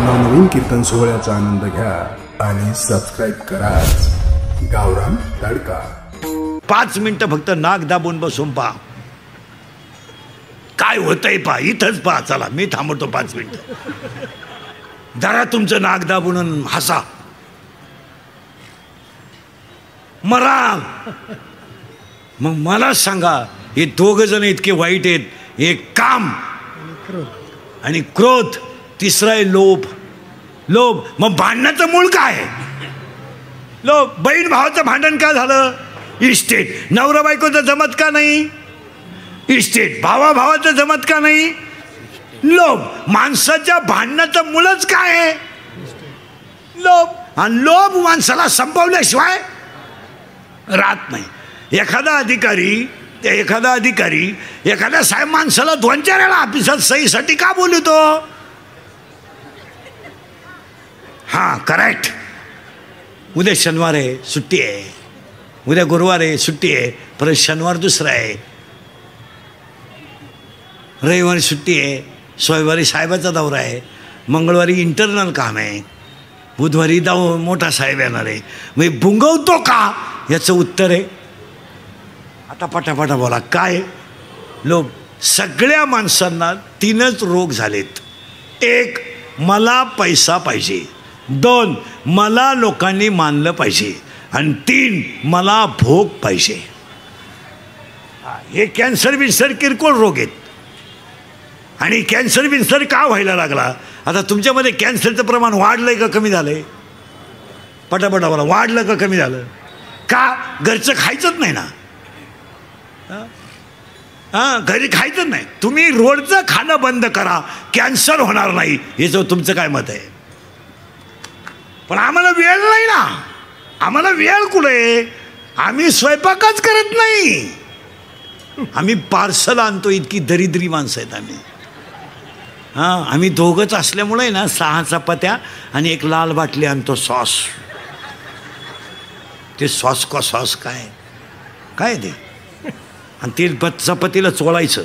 नवनवीन कीर्तन सोहळ्याचा आनंद घ्या आणि सबस्क्राईब करा गावरान तडका। 5 मिनिटं फक्त नाक दाबून बसून पहा काय होतंय, पहा इथंच पहा। चला मी थांबवतो 5 मिनिटं। जरा तुमचं नाक दाबून हसा, मरा। मग मला सांगा, हे 2 जण इतके वाईट आहेत, एक काम आणि क्रोध, तिसरा आहे लोभ। लोभ मग भांडणाचं मूळ काय आहे? लोभ। बहीण भावाचं भांडण का झालं? इस्टेट। नवरा बायकोचं जमत का नाही? इस्टेट। भावा भावाचं जमत का नाही? लोभ। माणसाच्या भांडणाचं मूळच काय आहे? लोभ। आणि लोभ माणसाला संपवल्याशिवाय राहत नाही। एखादा अधिकारी एखाद्या साहेब माणसाला 2-4 वेळा ऑफिसात सहीसाठी का बोलतो? हां करेक्ट। उद्या शनिवार आहे, सुट्टी आहे। उद्या गुरुवार आहे, सुट्टी आहे। परत शनिवार दुसरा आहे, रविवारी सुट्टी आहे, सोमवारी साहेबाचा दौरा आहे, मंगळवारी इंटरनल काम आहे, बुधवारी मोठा साहेब येणार आहे। मग भुंगवतो का? याचं उत्तर आहे आता पटापटा बोला काय? लोभ। सगळ्या माणसांना 3च रोग झालेत। 1 मला पैसा पाहिजे, 2 मला लोकांनी मानलं पाहिजे, आणि 3 मला भोग पाहिजे। हे कॅन्सर बिन्सर किरकोळ रोग आहेत। आणि कॅन्सर बिन्सर का व्हायला लागला? आता तुमच्यामध्ये कॅन्सरचं प्रमाण वाढलंय का कमी झालंय? पटापटा बोला, वाढलं का कमी झालं? का? घरचं खायचंच नाही ना। घरी खायचं नाही। तुम्ही रोडचं खाणं बंद करा, कॅन्सर होणार नाही, याचं तुमचं काय मत आहे? पण आम्हाला वेळ नाही ना। आम्हाला वेळ कुठे? आम्ही स्वयंपाकच करत नाही, आम्ही पार्सल आणतो। इतकी दरिद्री माणसं आहेत आम्ही। आम्ही 2घच असल्यामुळे ना 6 चपात्या आणि 1 लाल बाटली आणतो सॉस। ते सॉस का सॉस काय काय ते? आणि ते चपातीला चोळायचं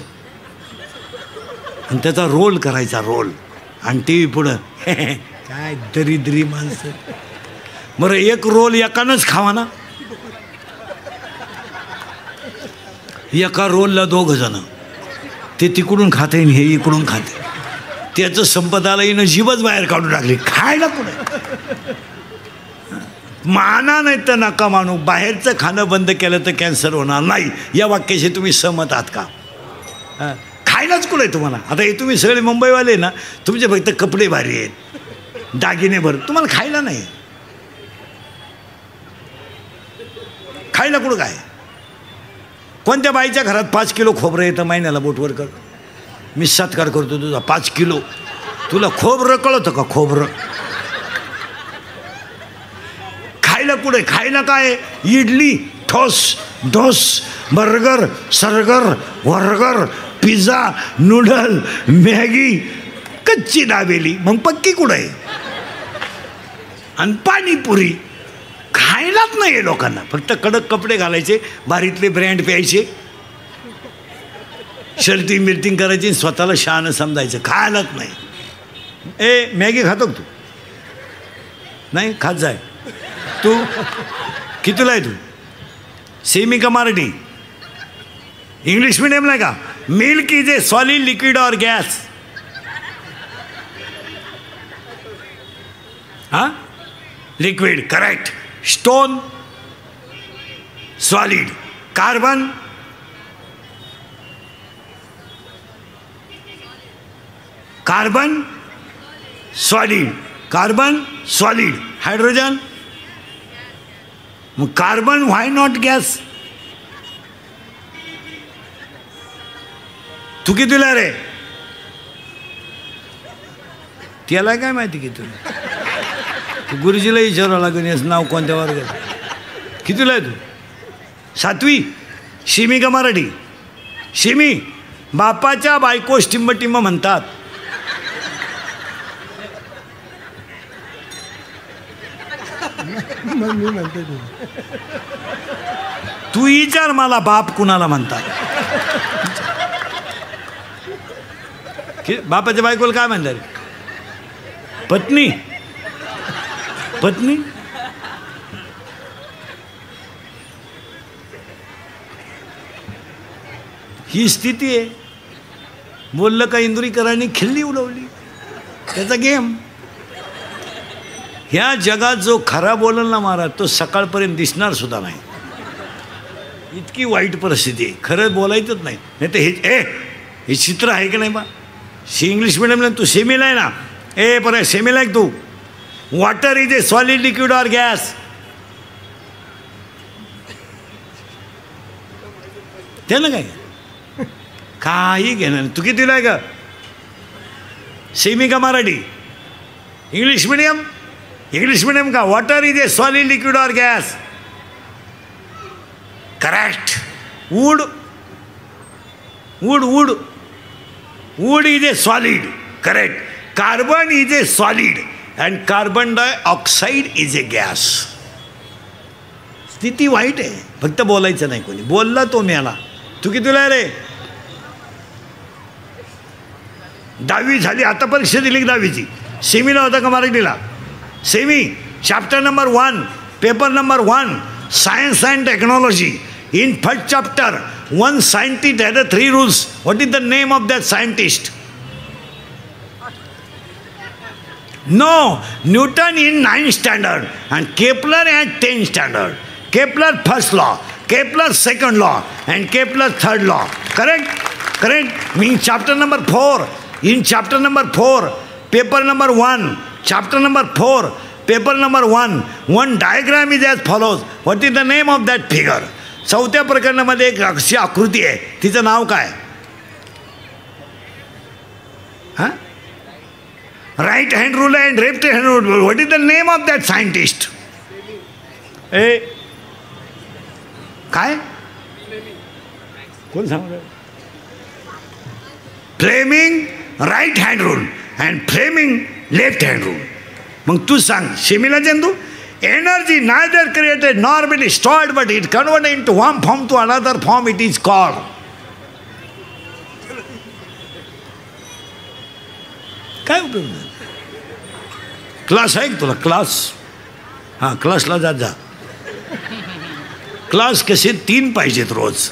आणि त्याचा रोल करायचा, रोल, आणि टी व्ही पुढं। काय दरिद्री माणसं। बरं 1 रोल एकानंच खावा ना। एका रोलला 2 जण, ते तिकडून खाते हे इकडून खाते। त्याचं संपदाला येणं जीवच बाहेर काढून टाकली। खायला पुढे माना नाही तर नका मानू। बाहेरचं खाणं बंद केलं तर कॅन्सर होणार नाही, या वाक्याशी तुम्ही सहमत आहात का? खायलाच कुठे तुम्हाला? आता हे तुम्ही सगळे मुंबईवाले ना, तुमचे फक्त कपडे भारी आहेत, दागिने भर, तुम्हाला खायला नाही। खायला कुठं काय? कोणत्या बाईच्या घरात 5 किलो खोबरं येतं महिन्याला? बोटवर कर, मी सत्कार करतो तुझा 5 किलो। तुला खोबरं कळतं का? खोबरं खायला कुठे? खायला काय? इडली, ठोस, डोस, बर्गर, सर्गर, वर्गर, पिझ्झा, नूडल, मॅगी, कच्ची दाबेली, मग पक्की कुठे? आणि पाणीपुरी। खायलाच नाही लोकांना, फक्त कडक कपडे घालायचे, बारीतले ब्रँड प्यायचे, शर्टिंग मिर्टिंग करायची, स्वतःला शहाणं समजायचं। खायलाच नाही। मॅगी खातो तू? नाही खात जाय तू। कितीला आहे तू? सेमी का मराठी? इंग्लिश मीडियमला आहे का? Milk is a solid liquid और गॅस? हां liquid correct. Stone solid, carbon carbon solid, carbon solid, hydrogen मग कार्बन, व्हाय नॉट गॅस? तू कितीला रे? त्याला काय माहिती की तुला? तू गुरुजीला विचारावं लागेल याचं नाव कोणत्या वर्गात? कितीला आहे तू? 7वी? शिमी का मराठी? शिमी। बापाच्या बायको टिंब म्हणतात। तू विचार मला, बाप कुणाला म्हणतात? बापाच्या बायकोला काय म्हणतात? पत्नी पत्नी ही स्थिती आहे. बोललं का इंदुरीकरांनी खिल्ली उडवली, त्याचा गेम. ह्या जगात जो खरा बोलल ना महाराज, तो सकाळपर्यंत दिसणार सुद्धा नाही. इतकी वाईट परिस्थिती आहे, खरं बोलायचंच नाही. नाही तर हे चित्र आहे की नाही बा. इंग्लिश मिडियमला तू सेमीला आहे ना, बरं सेमीला आहे तू. Water is a solid liquid or gas. ते ना काय काही घेणार नाही. तू कितीला आहे का, सेमी का Marathi? English medium. English medium का. Water is a solid liquid or gas. Correct. Wood wood wood wood is a solid. Correct. Carbon is a solid and carbon dioxide is a gas. स्थिती वाईट आहे, फक्त बोलायचं नाही. कोणी बोलला तो मेला. तू कितीला रे? 10वी झाली, आता परीक्षा दिली 10वीची. सेमीला होता का मराठीला? Semi chapter number 1 paper number 1 science and technology. In first chapter one scientist had 3 rules. What is the name of that scientist? No, Newton in 9th standard and Kepler at 10th standard. Kepler first law, Kepler second law and Kepler third law. Correct? Correct. Means chapter number 4. In chapter number 4, paper number 1, chapter number 4, paper number 1, one diagram is as follows. What is the name of that figure? 4थ्या प्रकरणामध्ये एक अशी आकृती आहे, तिचं नाव काय? हां, right hand rule and left hand rule. What is the name of that scientist? काय कोण सांग? Fleming right hand rule and Fleming left hand rule. मग तू सांग, शेमीला जाण तू. Energy neither created nor been stored, but it converted into one form to another form. It is called. काय उपयोग नाही. क्लास आहे तुला? क्लास. हां, क्लासला जात जा. क्लास कसे 3 पाहिजेत रोज.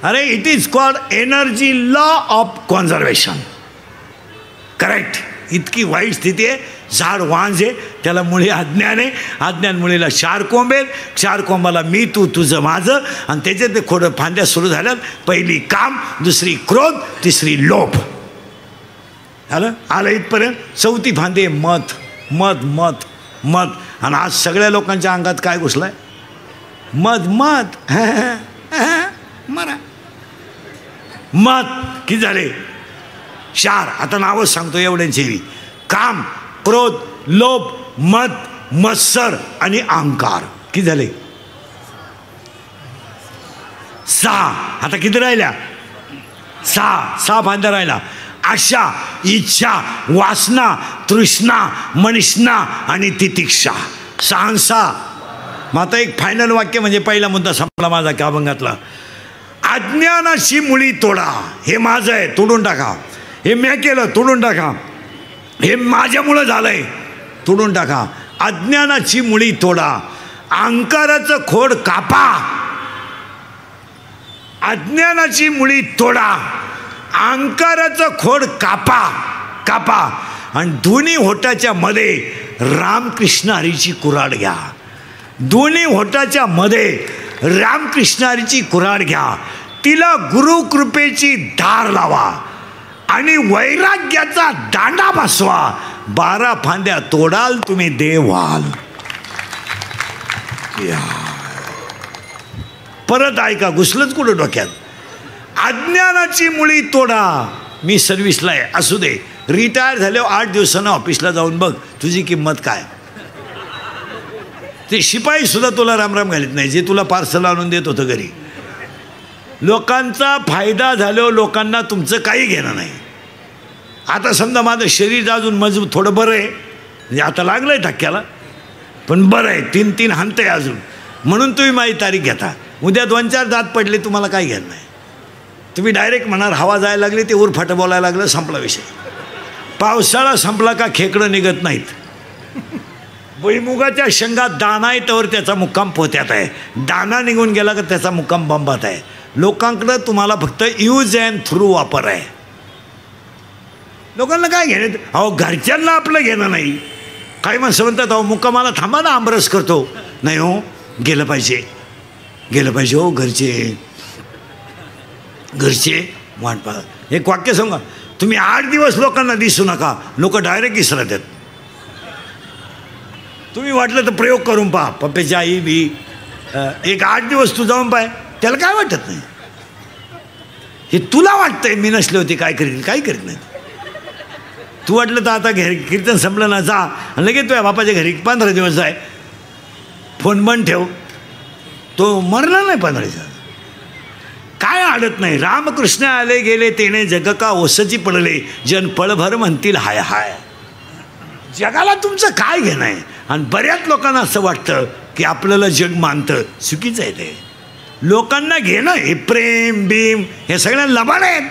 अरे it is called energy law of conservation. Correct. इतकी वाईट स्थिती आहे. झाड वांज आहे, त्याला मुळे अज्ञान आहे. अज्ञान मुळेला 4 कोंब आहेत. 4 कोंबाला मी तू तुझं माझं, आणि त्याच्यात ते खोडं फांद्या सुरू झाल्यात. पहिली काम, दुसरी क्रोध, तिसरी लोभ. झालं आलं इथपर्यंत. 4थी फांदे मत मत मत मत. आणि आज सगळ्या लोकांच्या अंगात काय घुसलाय? मत मत. मरा मत. किती झाले? 4. आता नावच सांगतो एवढ्यांची. काम, क्रोध, लोभ, मद, मत्सर आणि अहंकार. किती झाले? 6. आता किती राहिल्या? 6 फांद्या राहिला. आशा, इच्छा, वासना, तृष्णा, मनिष्णा आणि तितिक्षा. 6. मग आता एक फायनल वाक्य, म्हणजे पहिला मुद्दा संपला माझा त्या अभंगातला. अज्ञानाची मुळी तोडा. हे माझं आहे, तोडून टाका. हे मी केलं, तोडून टाका. हे माझ्यामुळं झालंय, तोडून टाका. अज्ञानाची मुळी तोडा. अहंकाराचं खोड कापा. अज्ञानाची मुळी तोडा. अहंकाराचं खोड कापा कापा. आणि दोन्ही होटाच्या मध्ये रामकृष्ण हरीची कुऱ्हाड घ्या. दोन्ही होटाच्या मध्ये रामकृष्ण हरीची कुऱ्हाड घ्या. तिला गुरुकृपेची धार लावा आणि वैराग्याचा दांडा बसवा. 12 फांद्या तोडाल तुम्ही देव व्हाल. परत ऐका, घुसलंच कुठं डोक्यात? अज्ञानाची मुळी तोडा. मी सर्व्हिसला आहे, असू दे. रिटायर झाल्यावर 8 दिवसानं ऑफिसला जाऊन बघ तुझी किंमत काय. ते शिपाई सुद्धा तुला रामराम घालीत नाही, जे तुला पार्सल आणून देत होतं घरी. लोकांचा फायदा झाल्यावर लोकांना तुमचं काही घेणं नाही. आता समजा माझं शरीर अजून मजबूत थोडं बरं आहे, म्हणजे आता लागलं आहे धक्क्याला, पण बरं आहे. 3 हाणतं आहे अजून, म्हणून तुम्ही माझी तारीख घेता. उद्या 2-4 दात पडले, तुम्हाला काही घेणं नाही. तुम्ही डायरेक्ट म्हणाल हवा जायला लागली, ते उरफाटं बोलायला लागलं, संपला विषय. पावसाळा संपला का खेकडं निघत नाहीत. भुईमुगाच्या शेंगात दाना आहे तर त्याचा मुक्काम पोत्यात आहे. दाना निघून गेला का त्याचा मुक्काम बंबात आहे. लोकांकडं तुम्हाला फक्त यूज अँड थ्रू वापर आहे. लोकांना काय घेणं. अहो घरच्यांना आपलं घेणं नाही. काही माणसं म्हणतात अहो मुक्कामाला थांबा ना आमरस करतो. नाही हो, गेलं पाहिजे हो. घरचे वाट पाहत. एक वाक्य सांगा, तुम्ही 8 दिवस लोकांना दिसू नका, लोक डायरेक्ट इसरत आहेत. तुम्ही वाटलं तर प्रयोग करून पहा. पप्प्याची आई बी एक 8 दिवस तू जाऊन पाय, त्याला काय वाटत नाही. हे तुला वाटतंय मी नसले होते काय करीत, काही करीत नाही. तू वाटलं तर आता घरी कीर्तन संपलं ना जा आणि लगेच तुझ्या बापाच्या घरी 15 दिवस जाय, फोन बंद ठेव. तो मरला नाही 15 दिवस, काय अडत नाही. रामकृष्ण आले गेले तेने जग का ओसची पडले, जन पळभर म्हणतील हाय हाय. जगाला तुमचं काय घेणं आहे. आणि बऱ्याच लोकांना असं वाटतं की आपल्याला जग मानतं. चुकीचं आहे ते. लोकांना घेणं हे प्रेम बीम हे सगळ्या लबाड आहेत.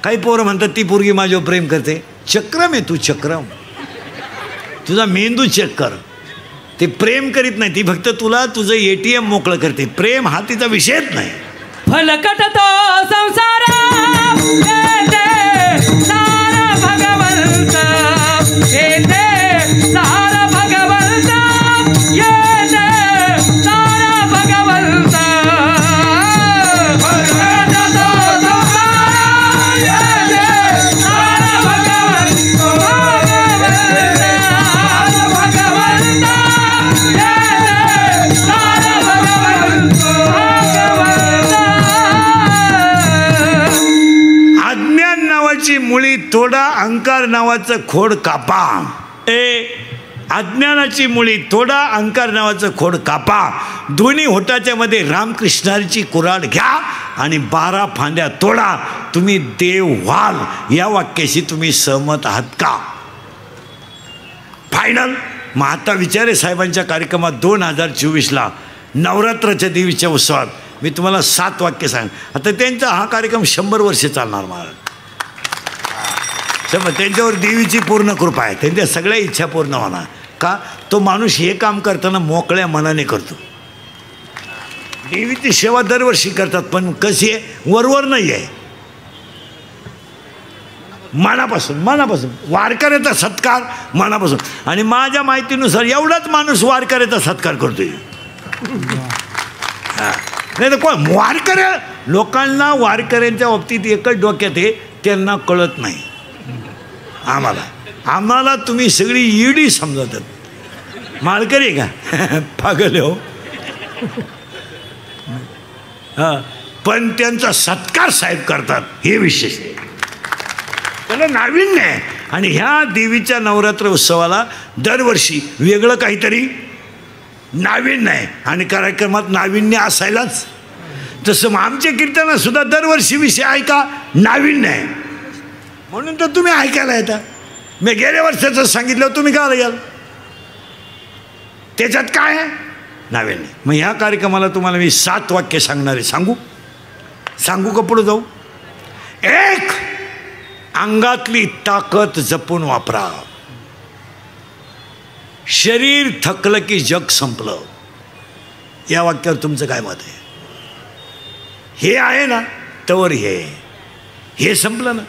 काही पोरं म्हणतात ती पोरगी माझ्यावर प्रेम करते. चक्रम आहे तू, चक्रम. तुझा मेंदू चेक कर. ते प्रेम करीत नाही, ती फक्त तुला तुझं ATM मोकळं करते. प्रेम हा तिचा विषयच नाही. फलकट तो संसार सारा भगवंत येते, सारा भगवंत येते, सारा भगवंत. फलकट तो संसार येते, सारा भगवंत, सारा भगवंत येते, सारा भगवंत. अज्ञान नावाची मुळी तोडा, अहंकार नावाचं खोड कापा. अज्ञानाची मुळी तोडा, अहंकार नावाचं खोड कापा. दोन्ही होटाच्या मध्ये रामकृष्णाची कुऱ्हाड घ्या आणि 12 फांद्या तोडा. तुम्ही देव व्हाल. या वाक्याशी तुम्ही सहमत आहात का? फायनल. मग आता विचारे साहेबांच्या कार्यक्रमात 2024ला नवरात्राच्या देवीच्या उत्सवात मी तुम्हाला 7 वाक्य सांग. आता त्यांचा हा कार्यक्रम 100 वर्ष चालणार महाराज. त्यांच्यावर देवीची पूर्ण कृपा आहे. त्यांच्या सगळ्या इच्छा पूर्ण होणार. का? तो माणूस हे काम करताना मोकळ्या मनाने करतो. देवीची सेवा दरवर्षी करतात, पण कशी आहे, वरवर नाही आहे, मनापासून. वारकऱ्याचा सत्कार मनापासून. आणि माझ्या माहितीनुसार एवढाच माणूस वारकऱ्याचा सत्कार करतोय. नाही तर कोण वारकऱ्या. लोकांना वारकऱ्यांच्या बाबतीत एकच डोक्यात आहे, त्यांना कळत नाही. आम्हाला तुम्ही सगळी ईडी समजतात. माळकरी का पागल हो. पण त्यांचा सत्कार साहेब करतात, हे विशेष आहे. त्याला नाविन्य आहे. आणि ह्या देवीच्या नवरात्र उत्सवाला दरवर्षी वेगळं काहीतरी नाविन्य आहे. आणि कार्यक्रमात नाविन्य असायलाच. तसं मग आमच्या कीर्तनात सुद्धा दरवर्षी विषय ऐका नाविन्य आहे. म्हणून तर तुम्ही ऐकायला येता. मी गेल्या वर्षाचं सांगितलं, तुम्ही का याल? त्याच्यात काय आहे? नाविन्य. मग ह्या कार्यक्रमाला तुम्हाला मी 7 वाक्य सांगणार आहे. सांगू का पुढं जाऊ? 1. अंगातली ताकद जपून वापरा. शरीर थकलं की जग संपलं. या वाक्यावर तुमचं काय मत आहे? हे आहे ना, तवर हे संपलं ना,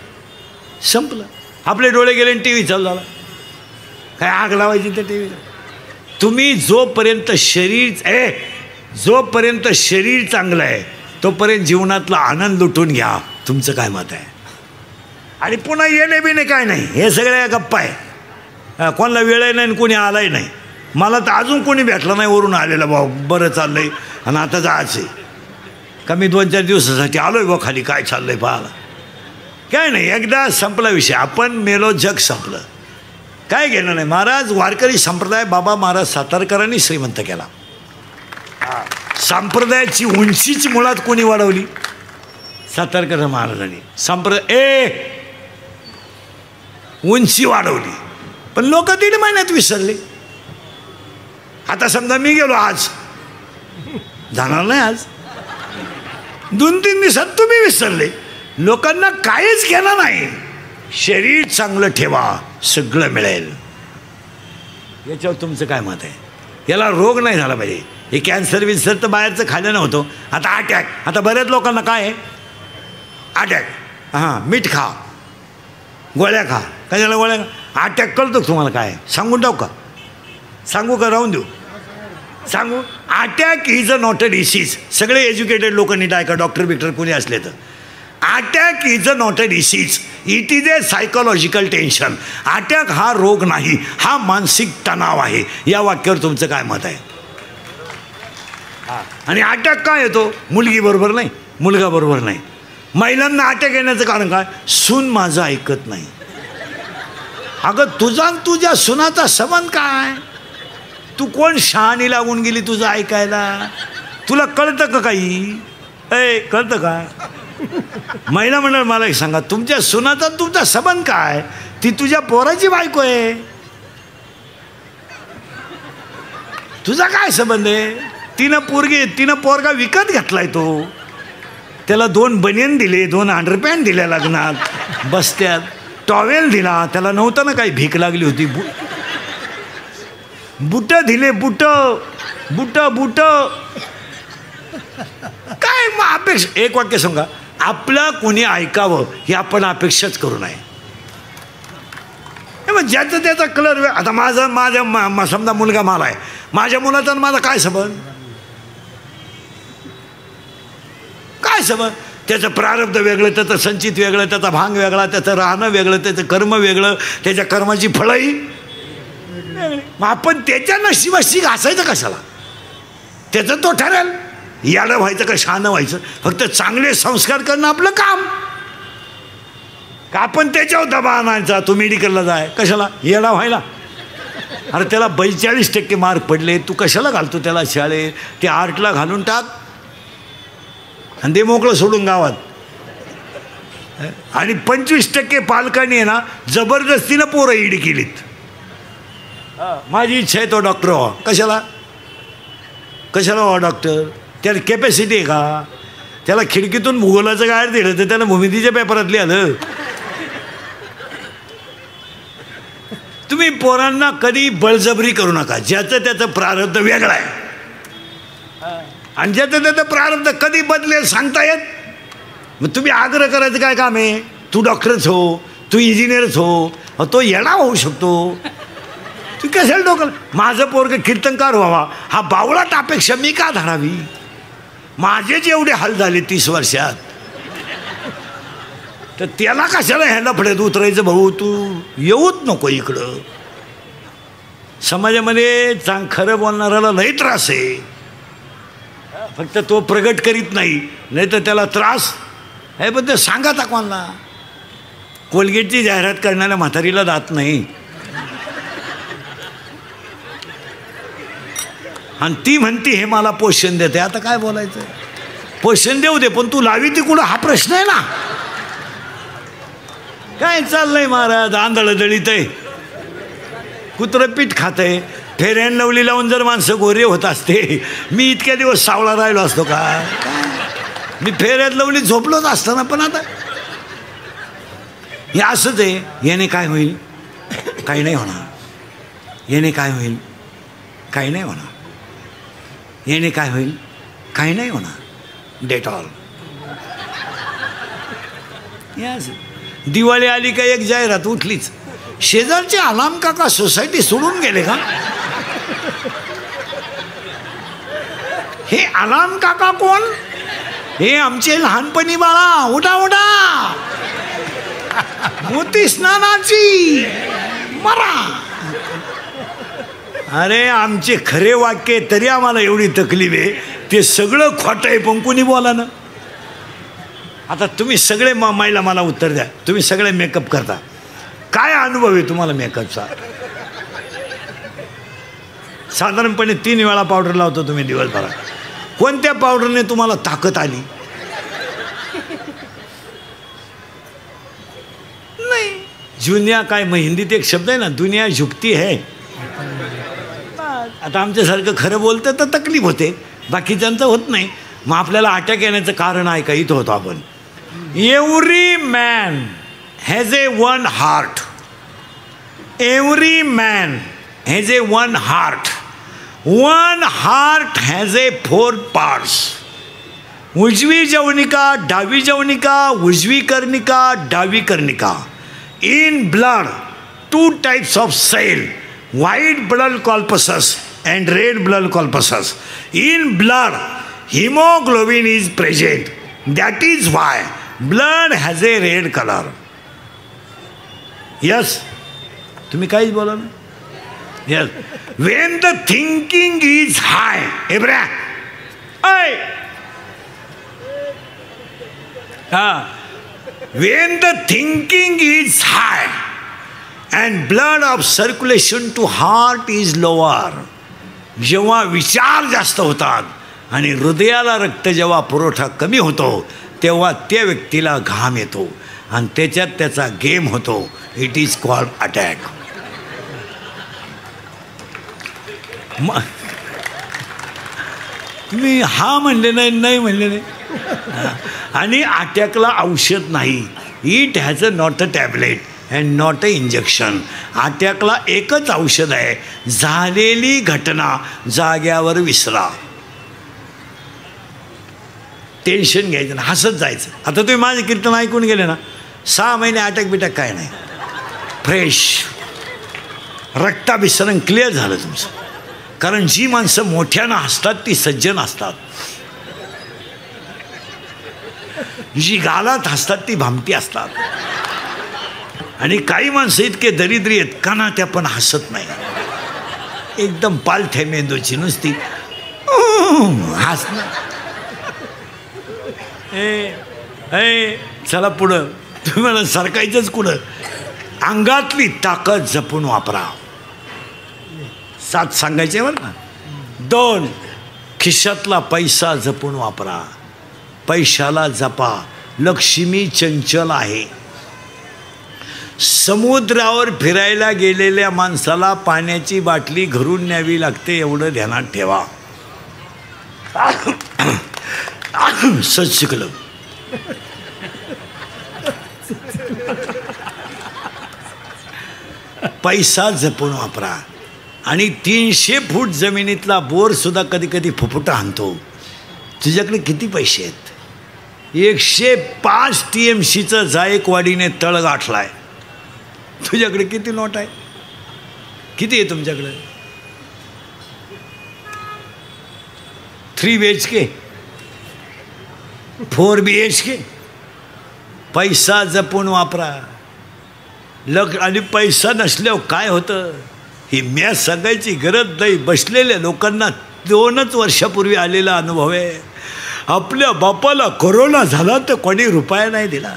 संपलं. आपले डोळे गेले आणि TV चालू झाला. काय आग लावायची त्या TV ला? तुम्ही जोपर्यंत शरीर चांगलं आहे तोपर्यंत जीवनातला आनंद लुटून घ्या. तुमचं काय मत आहे? आणि पुन्हा येणे बिणे काय नाही, हे सगळ्या गप्पा आहे. कोणाला वेळ नाही, कोणी आलाही नाही. मला तर अजून कोणी भेटलं नाही वरून आलेलं. भाऊ बरं चाललंय आणि आता जायचं आहे का? मी 2-4 दिवसासाठी आलोय भाऊ खाली, काय चाललंय पाहायला. काय नाही, एकदा संपला विषय. आपण मेलो, जग संपलं, काय घेणं नाही. महाराज वारकरी संप्रदाय बाबा महाराज सातारकरांनी श्रीमंत केला. संप्रदायाची उंचीच मुळात कोणी वाढवली? सातारकर महाराजांनी उंची वाढवली. पण लोक 1.5 महिन्यात विसरले. आता समजा मी गेलो, आज जाणार नाही, आज 2-3 दिवसात तुम्ही विसरले. लोकांना काहीच घेणं नाही. शरीर चांगलं ठेवा, सगळं मिळेल. याच्यावर तुमचं काय मत आहे? याला रोग नाही झाला पाहिजे. हे कॅन्सर विन्सर तर बाहेरचं खाल्लं नव्हतं. आता अटॅक, आता बऱ्याच लोकांना काय आहे? अटॅक. हां, मीठ खा, गोळ्या खा. कशाला गोळ्या? अटॅक कळतो तुम्हाला काय? सांगून टाकू का? सांगू का राहून देऊ? सांगू. Attack is a not a disease. सगळे एज्युकेटेड लोक नीट ऐका, डॉक्टर बिक्टर कोणी असले तर. Attack is a not a disease, it is a psychological tension. Attack हा रोग नाही, हा मानसिक तणाव आहे. या वाक्यावर तुमचं काय मत आहे? आणि अटॅक काय येतो? मुलगी बरोबर नाही, मुलगा बरोबर नाही. महिलांना अटॅक येण्याचं कारण काय? सून माझं ऐकत नाही. अगं तुझा तुझ्या सुनाचा संबंध काय? तू कोण शहाणी लागून गेली तुझं ऐकायला? तुला कळतं का काही? कळतं का? महिला मंडळ मला एक सांगा, तुमच्या सुनाचा तुमचा संबंध काय? ती तुझ्या पोराची बायको आहे, तुझा काय संबंध आहे? तिनं पोरगा विकत घेतलाय. तो त्याला 2 बनियन दिले, 2 अंडरपॅन्ट दिल्या लग्नात, बसत्यात टॉवेल दिला. त्याला नव्हतं ना काही, भीक लागली होती. बुट दिले, बुट बुट बुट काय मग अपेक्षा? एक वाक्य सांगा, आपला कोणी ऐकावं ही आपण अपेक्षाच करू नये. मग ज्याचं त्याचा कलर. आता माझा समजा मुलगा मला आहे, माझ्या मुलाचा माझा काय संबंध? काय संबंध? त्याचं प्रारब्ध वेगळं, त्याचं संचित वेगळं, त्याचा भांग वेगळा, त्याचं राहणं वेगळं, त्याचं कर्म वेगळं, त्याच्या कर्माची फळंही. मग आपण त्याच्या नशिबाशी घासायचं कशाला? त्याचं तो ठरेल. याडं व्हायचं का शहाणं व्हायचं? फक्त चांगले संस्कार करणं आपलं काम. का आपण त्याच्यावर दबा आणायचा? तू मेडिकलला जाय कशाला? येडा व्हायला? अरे त्याला 42% मार्क पडले, तू कशाला घालतो त्याला शाळेत? ते आर्टला घालून टाक आणि ते मोकळं सोडून गावात. आणि 25% पालकांनी आहे ना जबरदस्तीनं पोरं ईड केलीत. माझी इच्छा आहे तो डॉक्टर व्हा. कशाला? कशाला व्हा डॉक्टर? त्याला कॅपॅसिटी आहे का? त्याला खिडकीतून भूगोलाचं गाड दिलं तर त्याला भूमितीच्या पेपरात लिहिलं. तुम्ही पोरांना कधी बळजबरी करू नका. ज्याचं त्याचं प्रारब्ध वेगळं आहे आणि ज्याचं त्याचं प्रारब्ध कधी बदलेल सांगता येत. मग तुम्ही आग्रह करायचं काय काम आहे? तू डॉक्टरच हो, तू इंजिनियरच हो. तो येडा होऊ शकतो. तू कशाला डोकं? माझं पोरगं कीर्तनकार व्हावा हा बावळाट अपेक्षा मी का धरावी? माझे जेवढे हाल झाले 30 वर्षात, तर त्याला कशाला ह्याला फड्यात उतरायचं? भाऊ तू येऊच नको इकडं. समाजामध्ये खरं बोलणाऱ्याला लई त्रास आहे. फक्त तो प्रगट करीत नाही, नाही तर त्याला त्रास आहे. पण ते सांगा कोणाला? कोलगेटची जाहिरात करणाऱ्या म्हातारीला दात नाही आणि ती म्हणती हे मला पोषण देते. आता काय बोलायचं? पोषण देऊ दे, पण तू लावी ती कुठं हा प्रश्न आहे ना. काय चाललंय महाराज? आंधळ दळीत आहे, कुत्रं पीठ खात आहे. फेअर अँड लवली लावून जर माणसं गोरे होत असते, मी इतक्या दिवस सावळा राहिलो असतो का? मी फेअर अँड लवली झोपलोच असतो ना. पण आता हे असंच आहे. याने काय होईल? काही नाही होणार. याने काय होईल? काही नाही होणार. याने काय होईल? काही नाही होणार. डेटॉल. दिवाळी आली का एक जाहिरात उठलीच. शेजारचे आलाम काका सोसायटी सोडून गेले का? हे आलाम काका कोण? हे आमचे लहानपणी बाळा, उठा उठा, मोती स्नानाची मरा. अरे आमचे खरे वाक्य तरी आम्हाला एवढी तकलीफ आहे. ते सगळं खोटं आहे पण कोणी बोला ना. आता तुम्ही सगळे महिला मला उत्तर द्या. तुम्ही सगळे मेकअप करता, काय अनुभव आहे तुम्हाला मेकअपचा? साधारणपणे 3 वेळा पावडर लावतो तुम्ही दिवसभरात. कोणत्या पावडरने तुम्हाला ताकद आली? नाही. जुन्या काय मग हिंदीत एक शब्द आहे ना, दुनिया झुकती है. आता आमच्यासारखं खरं बोलतं तर तकलीफ होते, बाकीच्यांचं होत नाही. मग आपल्याला अटॅक येण्याचं कारण आहे का? इथं होतो आपण. Every man has a one heart. Every man has a one heart. One heart has a 4 parts. उजवी जवनिका, डावी जवनिका, उजवी कर्णिका, डावी कर्णिका. In blood, 2 types of cell, white blood corpuscles and red blood corpuscles. In blood, hemoglobin is present. That is why blood has a red color. Yes? तुम्ही काहीच बोला ना. Yes. When the thinking is high, Abraham, when the thinking is high and blood of circulation to heart is lower, जेव्हा विचार जास्त होतात आणि हृदयाला रक्त जेव्हा पुरवठा कमी होतो तेव्हा त्या व्यक्तीला घाम येतो आणि त्याच्यात त्याचा गेम होतो. It is called attack. मी हा म्हणले नाही, नाही म्हणले नाही. आणि अटॅकला औषध नाही. It has a not a tablet and not a injection. अटॅकला एकच औषध आहे, झालेली घटना जाग्यावर विसरा. टेन्शन घ्यायचं ना, हसत जायचं. आता तुम्ही माझे कीर्तन ऐकून गेले ना, 6 महिने अटॅक बिटॅक काय नाही, फ्रेश रक्ताभिसरण क्लिअर झालं तुमचं. कारण जी माणसं मोठ्यानं हसतात ती सज्जन असतात, जी गालात हसतात ती भामटी असतात. आणि काही माणसं इतके दरिद्री आहेत का त्या पण हसत नाही, एकदम पालथ्या मेंदूची नुसती हसणं. चला पुढं, तुम्हाला सरकायचंच कुठं. अंगातली ताकद जपून वापरा. 7 सांगायचे बरं ना. 2, खिशातला पैसा जपून वापरा. पैशाला जपा. लक्ष्मी चंचल आहे. समुद्रावर फिरायला गेलेल्या माणसाला पाण्याची बाटली घरून न्यावी लागते, एवढं ध्यानात ठेवा. सच शिकलं. पैसा जपून वापरा. आणि 300 फूट जमिनीतला बोर सुद्धा कधी कधी फुफुटा आणतो. तुझ्याकडे किती पैसे आहेत? 105 TMCचं जायकवाडीने तळ गाठलाय. तुझ्याकडे किती नोट आहे? किती आहे तुमच्याकडे? 3 BHK, 4 BHK. पैसा जपून वापरा. आणि पैसा नसल्यावर काय होतं ही मॅच सांगायची गरज नाही. बसलेल्या लोकांना 2च वर्षापूर्वी आलेला अनुभव आहे. आपल्या बापाला कोरोना झाला तर कोणी रुपया नाही दिला.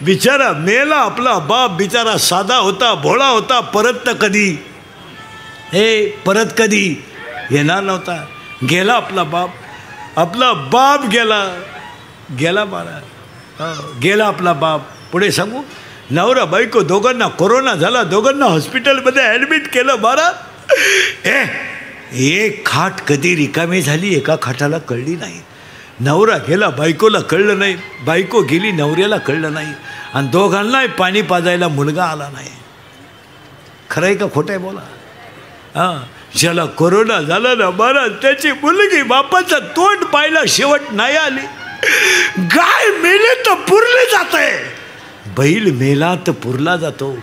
बिचारा मेला. आपला बाप बिचारा साधा होता, भोळा होता. परत कधी परत कधी येणार नव्हता. गेला आपला बाप. आपला बाप गेला बाळा. गेला आपला बाप. पुढे सांगू, नवरा बायको दोघांना कोरोना झाला. दोघांना हॉस्पिटलमध्ये ॲडमिट केलं. बारा एक खाट कधी रिकामी झाली एका खाटाला कळली नाही. नवरा गेला, बायकोला कळलं नाही. बायको गेली, नवऱ्याला कळलं नाही. आणि दोघांनाही पाणी पाजायला मुलगा आला नाही. खरं आहे का खोटं आहे बोला? ज्याला कोरोना झाला ना महाराज, त्याची मुलगी बापाचं तोंड पाहिला शेवट नाही आली. गाय मेले तर पुरले जाते, बैल मेला तर पुरला जातो.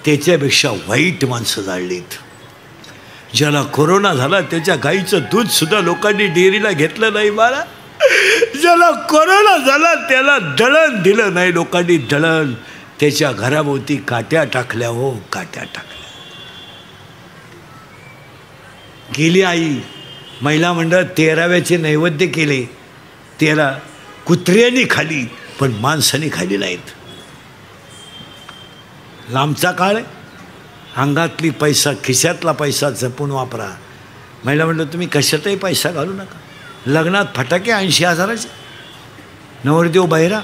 त्याच्यापेक्षा वाईट माणसं जाळलीत. ज्याला कोरोना झाला त्याच्या गाईचं दूध सुद्धा लोकांनी डेअरीला घेतलं नाही. बाळा, ज्याला कोरोना झाला त्याला दळण दिलं नाही लोकांनी. दळण त्याच्या घराभोवती काट्या टाकल्या. हो, काट्या टाकल्या. गेली आई महिला मंडळ 13व्याचे नैवेद्य केले. 13 कुत्र्यांनी खाली, पण माणसाने खाली नाहीत. लांबचा काळ आहे. अंगातली पैसा, खिशातला पैसा जपून वापरा. महिला मंडळ तुम्ही कशातही पैसा घालू नका. लग्नात फटाके 80,000चे, नवरदेव बहिरा.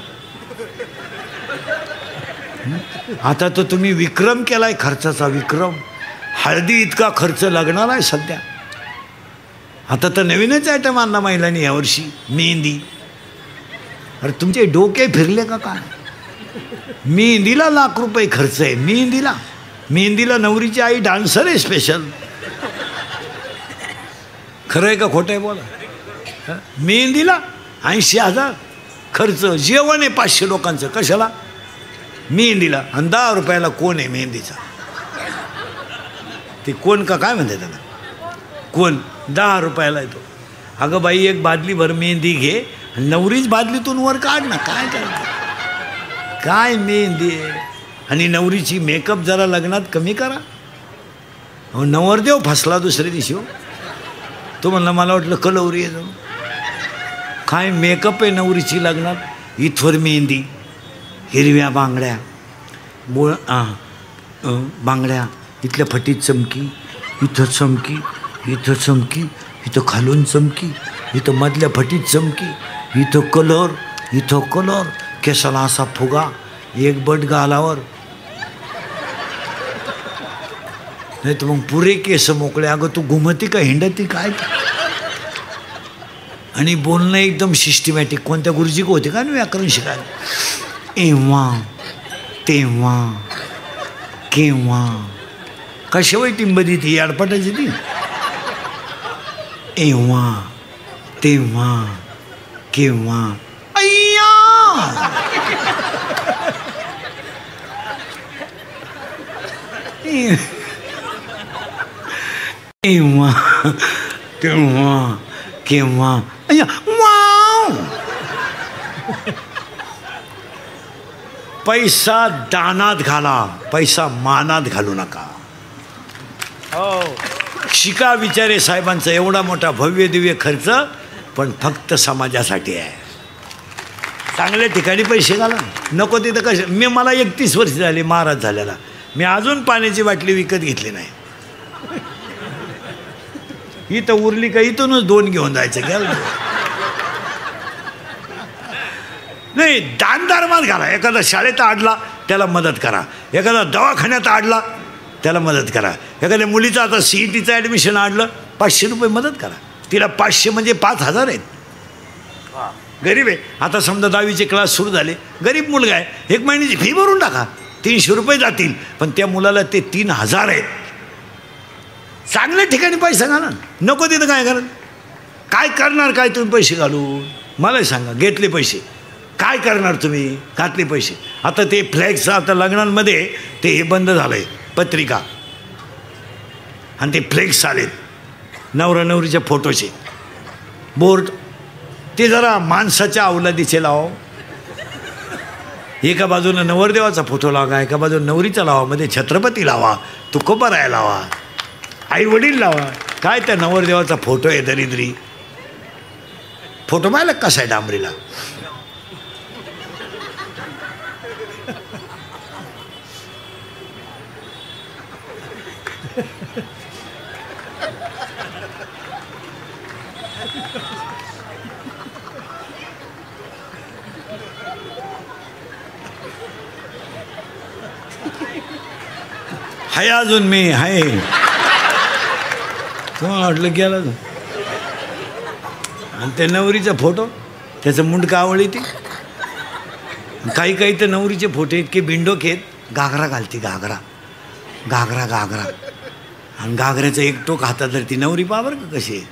आता तर तुम्ही विक्रम केलाय खर्चाचा, विक्रम. हळदी इतका खर्च लग्नाला आहे सध्या. आता तर नवीनच आयटम आणला महिलांनी यावर्षी, मेहंदी. अरे तुमचे डोके फिरले का काय? मेहंदीला लाख रुपये खर्च आहे. मेहंदीला नवरीची आई डान्सर आहे स्पेशल. खरं आहे का खोटं आहे बोला? मेहंदीला 80,000 खर्च. जेवण आहे 500 लोकांचं. कशाला? मेहंदीला. आणि 10 रुपयाला कोण आहे मेहंदीचा? ते कोण का काय म्हणते त्याला? कोण? 10 रुपयाला येतो. अगं बाई, एक बादलीभर मेहंदी घे, नवरीच बादलीतून वर काढ ना. काय करायचं? काय मेहंदी आहे? आणि नवरीची मेकअप जरा लग्नात कमी करा. अहो, नवरदेव फसला दुसऱ्या दिवशी. हो, तो म्हणला मला वाटलं कलवरी आहे जाऊन. काय मेकअप आहे नवरीची लग्नात? इथवर मेहंदी, हिरव्या बांगड्या, बांगड्या, इथल्या फटीत चमकी, इथं चमकी, इथं चमकी, इथं खालून चमकी, इथं मधल्या फटीत चमकी, इथं कलर, केसाला असा फुगा, एक बट गालावर, नाही तर मग पुरे केस मोकळे. अगं तू घुमती का हिंडती काय? आणि बोलणं एकदम सिस्टमॅटिक. कोणत्या गुरुजी होते का व्याकरण शिकायला? एव्हा, तेव्हा, केव्हा. कशावर टिंबदी ती अडपटायची ती? एव्हा, तेव्हा, केव्हा. अय्या, एव्हा, तेव्हा, केव्हा. अय्या, वाव. पैसा दानात घाला, पैसा मानात घालू नका. हो, शिका विचारे साहेबांचा एवढा मोठा भव्य दिव्य खर्च, पण फक्त समाजासाठी आहे. चांगल्या ठिकाणी पैसे घाला. नको तिथं कसे. मला 31 वर्ष झाली महाराज झाल्याला. मी अजून पाण्याची बाटली विकत घेतली नाही. इथं उरली का इथूनच 2 घेऊन जायचं. घ्या नाही, दान धर्मात घाला. एखादा शाळेत अडला त्याला मदत करा, एखादा दवाखान्यात अडला त्याला मदत करा, एखाद्या मुलीचं आता CETचं ॲडमिशन अडलं 500 रुपये मदत करा. तिला 500 म्हणजे 5,000 आहेत. गरीब आहे. आता समजा 10वीचे क्लास सुरू झाले, गरीब मुलगा आहे, 1 महिन्याची फी भरून टाका, 300 रुपये जातील. पण त्या मुलाला ते 3,000 आहेत. चांगल्या ठिकाणी पैसा घाला. नको तिथं काय करा. काय करणार काय तुम्ही पैसे घालून? मला सांगा. घेतले पैसे काय करणार तुम्ही? घातले पैसे. आता ते फ्लॅक्स, आता लग्नांमध्ये ते हे बंद झालं आहे, पत्रिका आणि ते फ्लेक्स आलेत नवरा नवरीच्या फोटोचे बोर्ड. ते जरा माणसाच्या अवलादीचे लावा. एका बाजूनं नवरदेवाचा फोटो लावा, एका बाजूनं नवरीचा लावा, मध्ये छत्रपती लावा, तुकोबाराय लावा, आई वडील लावा. काय त्या नवरदेवाचा फोटो आहे दरिद्री. फोटो पाहिला कसा आहे डांबरीला? हाय अजून मी हाय. तुम्हाला वाटलं गेला आणि त्या नवरीचा फोटो, त्याचं मुंडका आवळी ती. काही काही तर नवरीचे फोटो इतके बिंडोक आहेत, घागरा घालते, घागरा घागरा घागरा आणि घागऱ्याचं एक टोक हातात तर ती नवरी पावर का कशी आहे.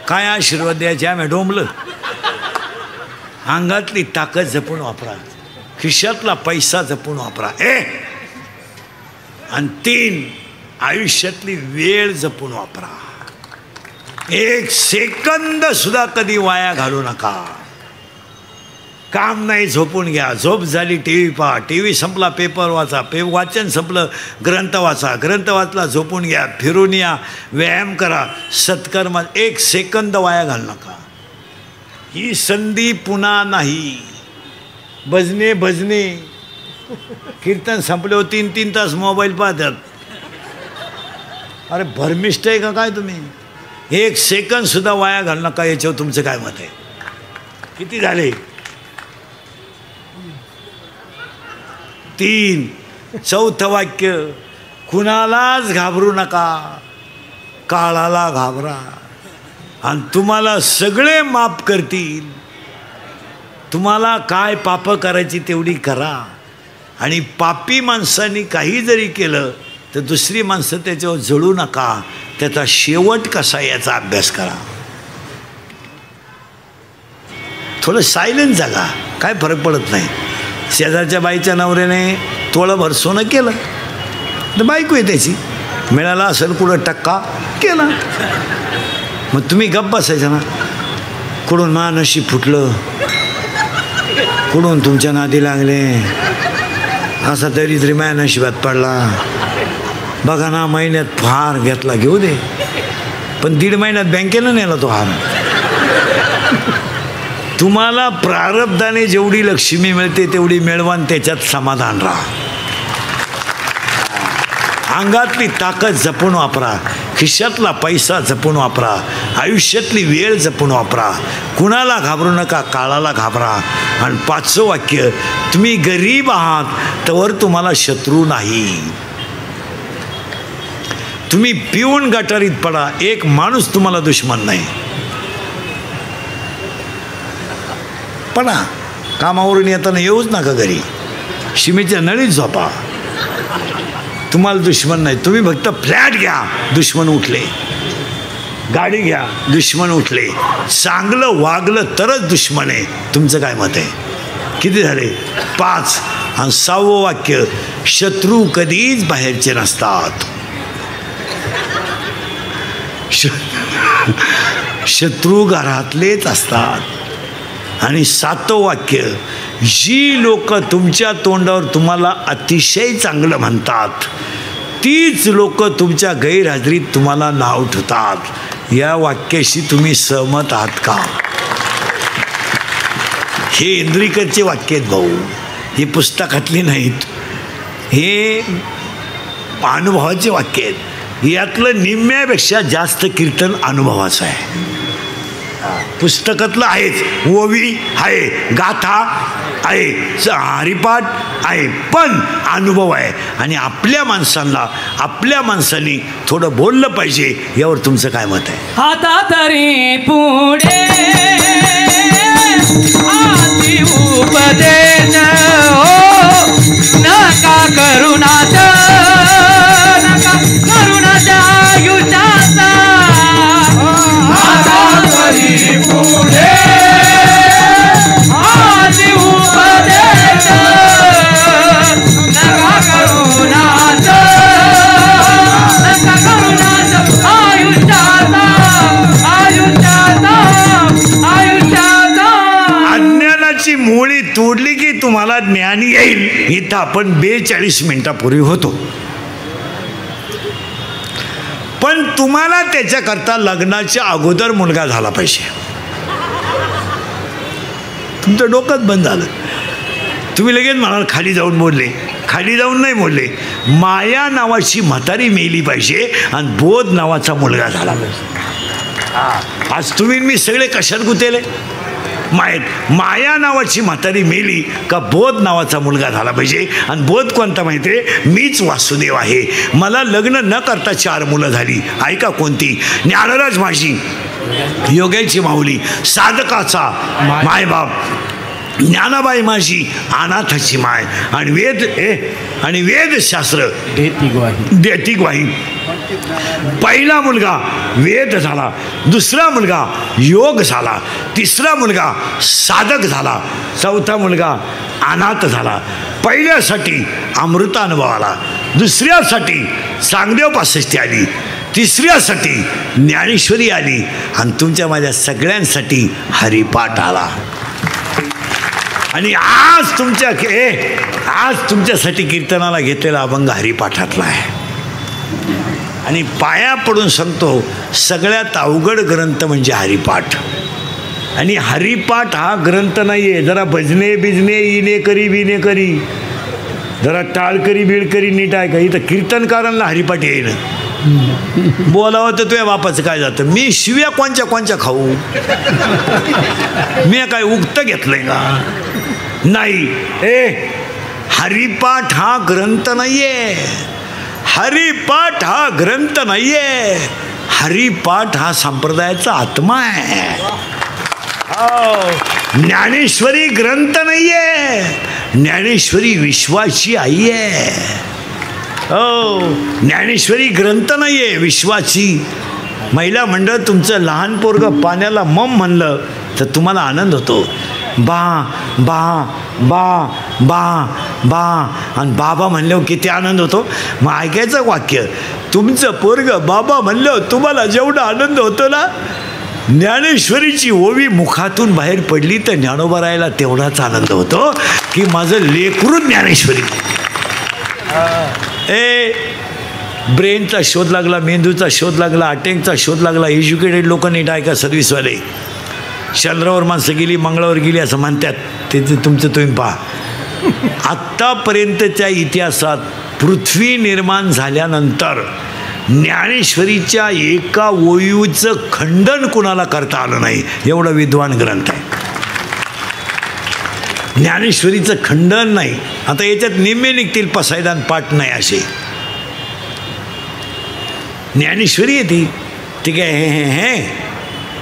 काय आशीर्वाद द्यायचे आम्ही डोंबलं. अंगातली ताकद जपून वापरा, खिशातला पैसा जपून वापरा. आणि 3 आयुष्यातली वेळ जपून वापरा. 1 सेकंद सुद्धा कधी वाया घालू नका. काम नाही झोपून घ्या, झोप झाली TV पहा, TV संपला पेपर वाचा, वाचन संपलं ग्रंथ वाचा, ग्रंथ वाचला झोपून घ्या, फिरून या, व्यायाम करा, सत्कर्म. 1 सेकंद वाया घालू नका. ही संधी पुन्हा नाही. भजने भजने कीर्तन संपल्यावर 3-3 तास मोबाईल पाहतात. अरे भरमिष्ट आहे का काय तुम्ही? 1 सेकंद सुद्धा वाया घालू नका. याच्यावर तुमचं काय मत आहे? किती झाले? 3. 4थं वाक्य, कुणालाच घाबरू नका, काळाला घाबरा. आणि तुम्हाला सगळे माफ करतील. तुम्हाला काय पाप करायची तेवढी करा. आणि पापी माणसांनी काही जरी केलं तर दुसरी माणसं त्याच्यावर जळू नका. त्याचा शेवट कसा याचा अभ्यास करा. थोडं सायलेंट जागा, काय फरक पडत नाही. शेजारच्या बाईच्या नवऱ्याने तोळंभर सोनं केलं तर बायको आहे त्याची, मिळाला असेल कुठं टक्का केला, मग तुम्ही गप्प बसायचं ना. कुठून नशीब फुटलं, कुठून तुमच्या नादी लागले, असा दरिद्री माझ्या नशिबात पडला. बघा ना, महिन्यात हार घेतला घेऊ दे, पण 1.5 महिन्यात बँकेनं नेला तो हार. तुम्हाला प्रारब्धाने जेवढी लक्ष्मी मिळते तेवढी मिळवा आणि त्याच्यात समाधान राहा. अंगातली ताकद जपून वापरा, खिशातला पैसा जपून वापरा, आयुष्यातली वेळ जपून वापरा. कुणाला घाबरू नका, काळाला घाबरा. आणि 5वं वाक्य, तुम्ही गरीब आहात तवर तुम्हाला शत्रू नाही. तुम्ही पिऊन गटारीत पडा, एक माणूस तुम्हाला दुश्मन नाही. पडा, कामावरून येताना येऊच नका घरी, शिमेच्या नळीत झोपा, तुम्हाला दुश्मन नाही. तुम्ही फक्त फ्लॅट घ्या, दुश्मन उठले. गाडी घ्या, दुश्मन उठले. चांगलं वागलं तरच दुश्मन आहे. तुमचं काय मत आहे? किती झाले? 5. आणि 6वं वाक्य, शत्रू कधीच बाहेरचे नसतात. शत्रू घरातलेच असतात. आणि 7वं वाक्य, जी लोक तुमच्या तोंडावर तुम्हाला अतिशय चांगलं म्हणतात तीच लोक तुमच्या गैरहजेरीत तुम्हाला नाव ठेवतात. या वाक्याशी तुम्ही सहमत आहात का? हे इंद्रिकरचे वाक्य आहेत भाऊ, हे पुस्तकातली नाहीत, हे अनुभवाचे वाक्य आहेत. यातलं निम्म्यापेक्षा जास्त कीर्तन अनुभवाचं आहे. पुस्तकातलं आहेच, ओवी आहे, गाथा आहे, हरिपाठ आहे, पण अनुभव आहे. आणि आपल्या माणसांनी थोडं बोललं पाहिजे. यावर तुमचं काय मत आहे? आता तरी पुढे आती उपदेश नका करुणाचा आयुष्याचा. आता तरी पुढे आती उपदेश नका करुणाचा अज्ञानाची मुळी तोडली की तुम्हाला ज्ञान येईल. इथं आपण 42 मिनिटापूर्वी होतो. पण तुम्हाला त्याच्याकरता लग्नाच्या अगोदर मुलगा झाला पाहिजे. तुमचं डोकंच बंद झालं. तुम्ही लगेच म्हणाल खाली जाऊन बोलले. खाली जाऊन नाही बोलले. माया नावाची म्हातारी मेली पाहिजे आणि बोध नावाचा मुलगा झाला पाहिजे. आज तुम्ही मी सगळे कशात गुतेले? माया नावाची म्हातारी मेली का बोध नावाचा मुलगा झाला पाहिजे. आणि बोध कोणता माहिती आहे? मीच वासुदेव आहे. मला लग्न न करता 4 मुलं झाली. ऐका कोणती? ज्ञानराज माझी, योग्याची माऊली, साधकाचा मायबाप, ज्ञानाबाई माझी, अनाथाची माय, आणि वेदशास्त्र देती ग्वाही. पहिला मुलगा वेद झाला, दुसरा मुलगा योग झाला, तिसरा मुलगा साधक झाला, चौथा मुलगा अनाथ झाला. पहिल्यासाठी अमृतानुभव आला, दुसऱ्यासाठी चांगदेव पासष्टी आली, तिसऱ्यासाठी ज्ञानेश्वरी आली, आणि तुमच्या माझ्या सगळ्यांसाठी हरिपाठ आला. आणि आज तुमच्यासाठी कीर्तनाला घेतलेला अभंग हरिपाठातला आहे. आणि पाया पडून सांगतो, सगळ्यात अवघड ग्रंथ म्हणजे हरिपाठ. आणि हरिपाठ हा ग्रंथ नाही आहे. जरा भजने बिजने इने करी बिने करी, जरा टाळकरी बिळकरी नीट आहे का? इथं कीर्तनकारांना हरिपाठ येईन. बोलावं तर तुझ्या बापाचं काय जातं? मी शिव्या कोणच्या खाऊ? मी काय उक्त घेतलंय का? नाही. हरिपाठ हा ग्रंथ नाहीये. हरिपाठ हा ग्रंथ नाहीये. हरिपाठ हा संप्रदायाचा आत्मा आहे. ज्ञानेश्वरी ग्रंथ नाहीये, ज्ञानेश्वरी विश्वाची आई आहे. ज्ञानेश्वरी ग्रंथ नाहीये, विश्वाची. महिला मंडळ तुमचं लहान पोरगं पाण्याला मम म्हणलं तर तुम्हाला आनंद होतो. बा बा बा बा बा आणि बाबा म्हणल्यावर किती आनंद होतो. मग ऐकायचं वाक्य, तुमचं पोरगं बाबा म्हणल्यावर तुम्हाला जेवढा आनंद होतो ना, ज्ञानेश्वरीची ओवी मुखातून बाहेर पडली तर ज्ञानोबा तेवढाच आनंद होतो की माझं लेकरू ज्ञानेश्वरी. ब्रेनचा शोध लागला, मेंदूचा शोध लागला, अटॅकचा शोध लागला. एज्युकेटेड लोक नीट ऐका, सर्व्हिसवाले. चंद्रावर माणसं गेली, मंगळावर गेली असं म्हणतात, ते तुमचं तुम्ही पहा. आत्तापर्यंतच्या इतिहासात पृथ्वी निर्माण झाल्यानंतर ज्ञानेश्वरीच्या एका ओवीचं खंडन कुणाला करता आलं नाही, एवढा विद्वान ग्रंथ आहे. ज्ञानेश्वरीचं खंडन नाही. आता याच्यात निम्मे निघतील पसायदान पाठ नाही असे. ज्ञानेश्वरी आहे ती काय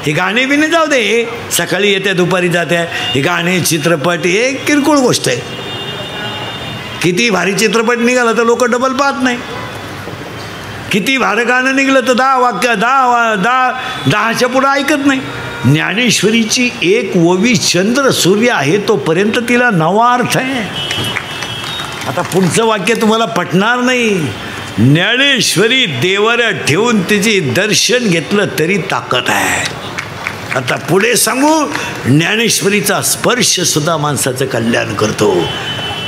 हे गाणे बी नाही, जाऊ दे, सकाळी येत्या दुपारी जात्या, हे गाणे चित्रपट हे किरकोळ गोष्ट आहे. किती भारी चित्रपट निघाला तर लोक डबल पाहत नाही. किती भारी गाणं निघलं तर 10 वाक्य 10च्या पुढं ऐकत नाही. ज्ञानेश्वरीची एक ओवी चंद्र सूर्य आहे तोपर्यंत तिला नवा अर्थ आहे. आता पुढचं वाक्य तुम्हाला पटणार नाही. ज्ञानेश्वरी देवाऱ्यात ठेवून तिचे दर्शन घेतलं तरी ताकद आहे. आता पुढे सांगू, ज्ञानेश्वरीचा स्पर्श सुद्धा माणसाचं कल्याण करतो.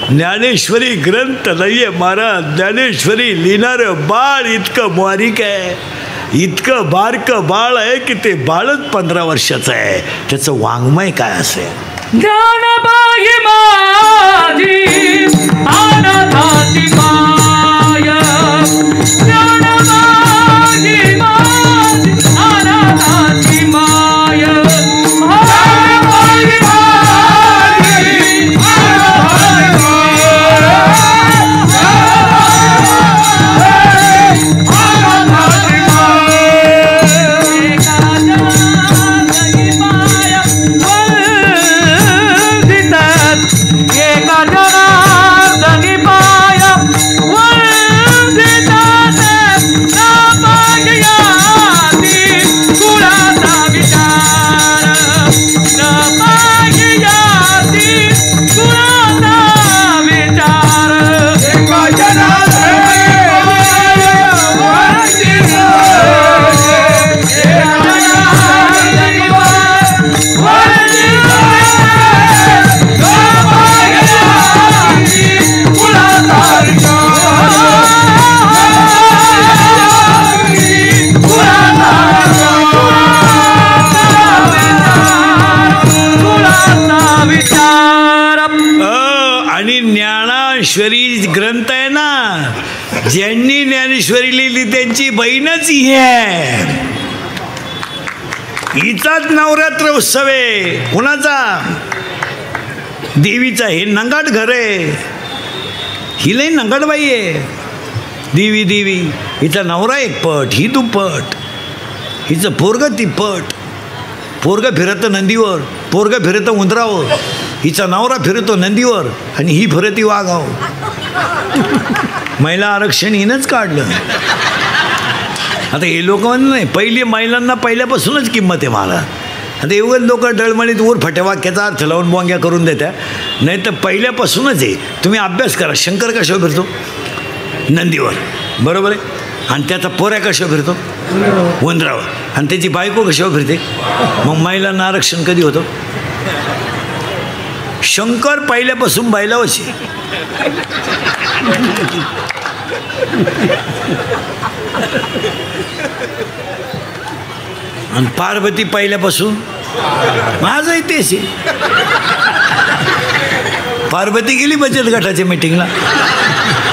ज्ञानेश्वरी ग्रंथ नाहीये महाराज, ज्ञानेश्वरी लिहिणारं बाळ इतकं बारीक आहे, इतकं बारकं बाळ आहे की ते बाळच 15 वर्षाचं आहे. त्याचं वाङ्मय काय असेल. ज्ञानबाई माझी अनाथाची माया, ज्ञानबाई माझी अनाथाची माया, ज्ञानबाई माझी ग्रंथ आहे ना, ज्यांनी ज्ञानेश्वरी लिहिली त्यांची बहीणच ही आहे. हिचाच नवरात्र उत्सव आहे. कुणाचा? देवीचा. हे नंगाट घर आहे, हिलाही नंगाटबाई आहे. देवी देवी, हिचा नवरा एक पट, ही दुप्पट, हिचं पोरगं तिप्पट. पोरगं फिरतं नंदीवर, पोरगं फिरतं उंदरावर, हिचा नवरा फिरतो नंदीवर आणि ही फिरती वाघावर. महिला आरक्षण हिनंच काढलं. आता हे लोक म्हणत नाही, पहिली महिलांना पहिल्यापासूनच किंमत आहे मला. आता एवढं लोक डळमळीत वर फटेवाक्याचा अर्थ लावून बोंग्या करून देत्या. नाही तर पहिल्यापासूनच आहे. तुम्ही अभ्यास करा. शंकर कशावर फिरतो? नंदीवर, बरोबर आहे. आणि त्याचा पोऱ्या कशावर फिरतो? उंदरावर. आणि त्याची बायको कशावर फिरते? मग महिलांना आरक्षण कधी होतं? शंकर पहिल्यापासून बैलावशी. आणि पार्वती पहिल्यापासून माझंही तेच आहे. पार्वती गेली बचत गटाच्या मीटिंगला,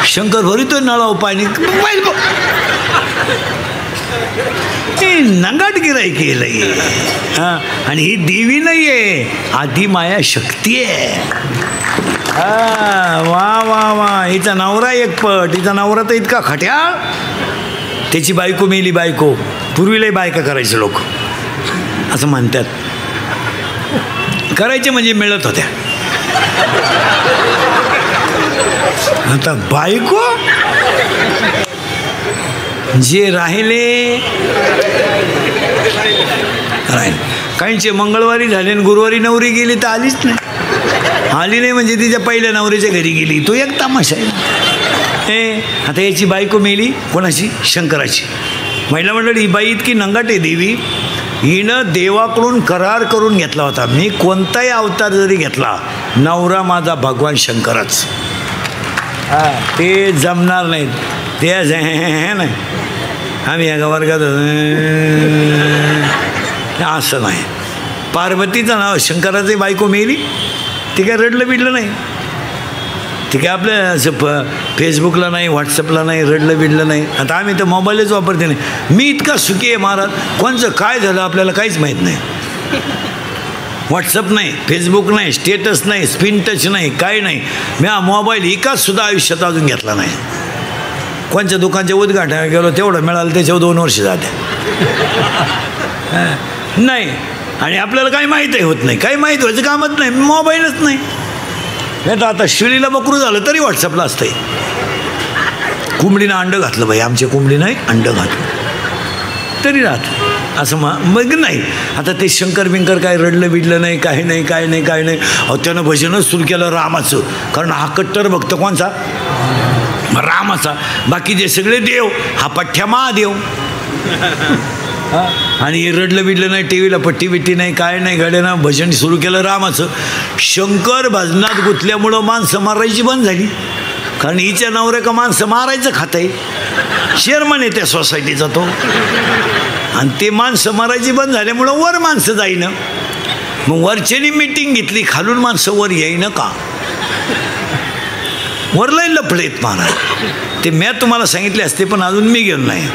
शंकर भरितो नळाव पाणी. नंगाट गिराई केलंय. हां, आणि ही देवी नाही आहे, आधी माया शक्ती आहे. वा वा वा. हिचा नवरा एक पट, हिचा नवरा तर इतका खट्याळ, त्याची बायको मेली. बायको पूर्वीलाही बायका करायचे लोक असं म्हणतात. करायचे म्हणजे मिळत होत्या. आता बायको जे राहिले काहींचे मंगळवारी झाले आणि गुरुवारी नवरी गेली तर आलीच नाही. आली नाही म्हणजे तिच्या पहिल्या नवरीच्या घरी गेली. तो एक तमाशा आहे. आता याची बायको मेली. कोणाची? शंकराची. महिला मंडळी ही बाई इतकी नंगाट आहे देवी, हिनं देवाकडून करार करून घेतला होता, मी कोणताही अवतार जरी घेतला नवरा माझा भगवान शंकरच. ते जमणार नाहीत ते नाही. आम्ही एका वर्गात असं नाही. पार्वतीचं नाव शंकराची बायको मेली. ती काय रडलं बिडलं नाही. ती काय आपल्या असं फेसबुकला नाही, व्हॉट्सअपला नाही, रडलं बिडलं नाही. आता आम्ही तर मोबाईलच वापरते नाही. मी इतका सुखी आहे महाराज, कोणचं काय झालं आपल्याला काहीच माहीत नाही. व्हॉट्सअप नाही, फेसबुक नाही, स्टेटस नाही, स्क्रीन टच नाही, काय नाही. मी हा मोबाईल एकाच सुद्धा आयुष्यात अजून घेतला नाही. कोणच्या दुकानच्या उद्घाटनाला गेलो तेवढं मिळालं, त्याच्यावर 2 वर्ष जाते नाही. आणि आपल्याला काही माहीतही होत नाही, काही माहीत व्हायचं कामच नाही, मोबाईलच नाही. नाही तर आता शिळीला बकरू झालं तरी व्हॉट्सअपला असतंय. कोंबडीनं अंडं घातलं बाई, आमच्या कोंबडीनं अंडं घातलं तरी राहत असं मग नाही. आता ते शंकर बिंकर काय रडलं बिडलं नाही, काही नाही, काय नाही, काय नाही. अहो त्यानं भजनच सुरू केलं रामाचं, कारण हा कट्टर भक्त कोणचा? रामाचा. बाकीचे सगळे देव, हा पठ्ठ्या महादेव. आणि हे रडलं बिडलं नाही, टी व्हीला पट्टी बिट्टी नाही, काय नाही, गाड्यानं भजन सुरू केलं रामाचं. शंकर भजनात गुंतल्यामुळं माणसं मारायची बंद झाली, कारण हिच्या नवऱ्या का माणसं मारायचं खातंय. चेअरमन आहे त्या सोसायटीचा तो. आणि ते माणसं मारायची बंद झाल्यामुळं वर माणसं जाईनं. मग वरच्यानी मीटिंग घेतली, खालून माणसं वर येईनं का? वरलाही लफडेत महाराज. ते मी तुम्हाला सांगितले असते पण अजून मी गेलो नाही.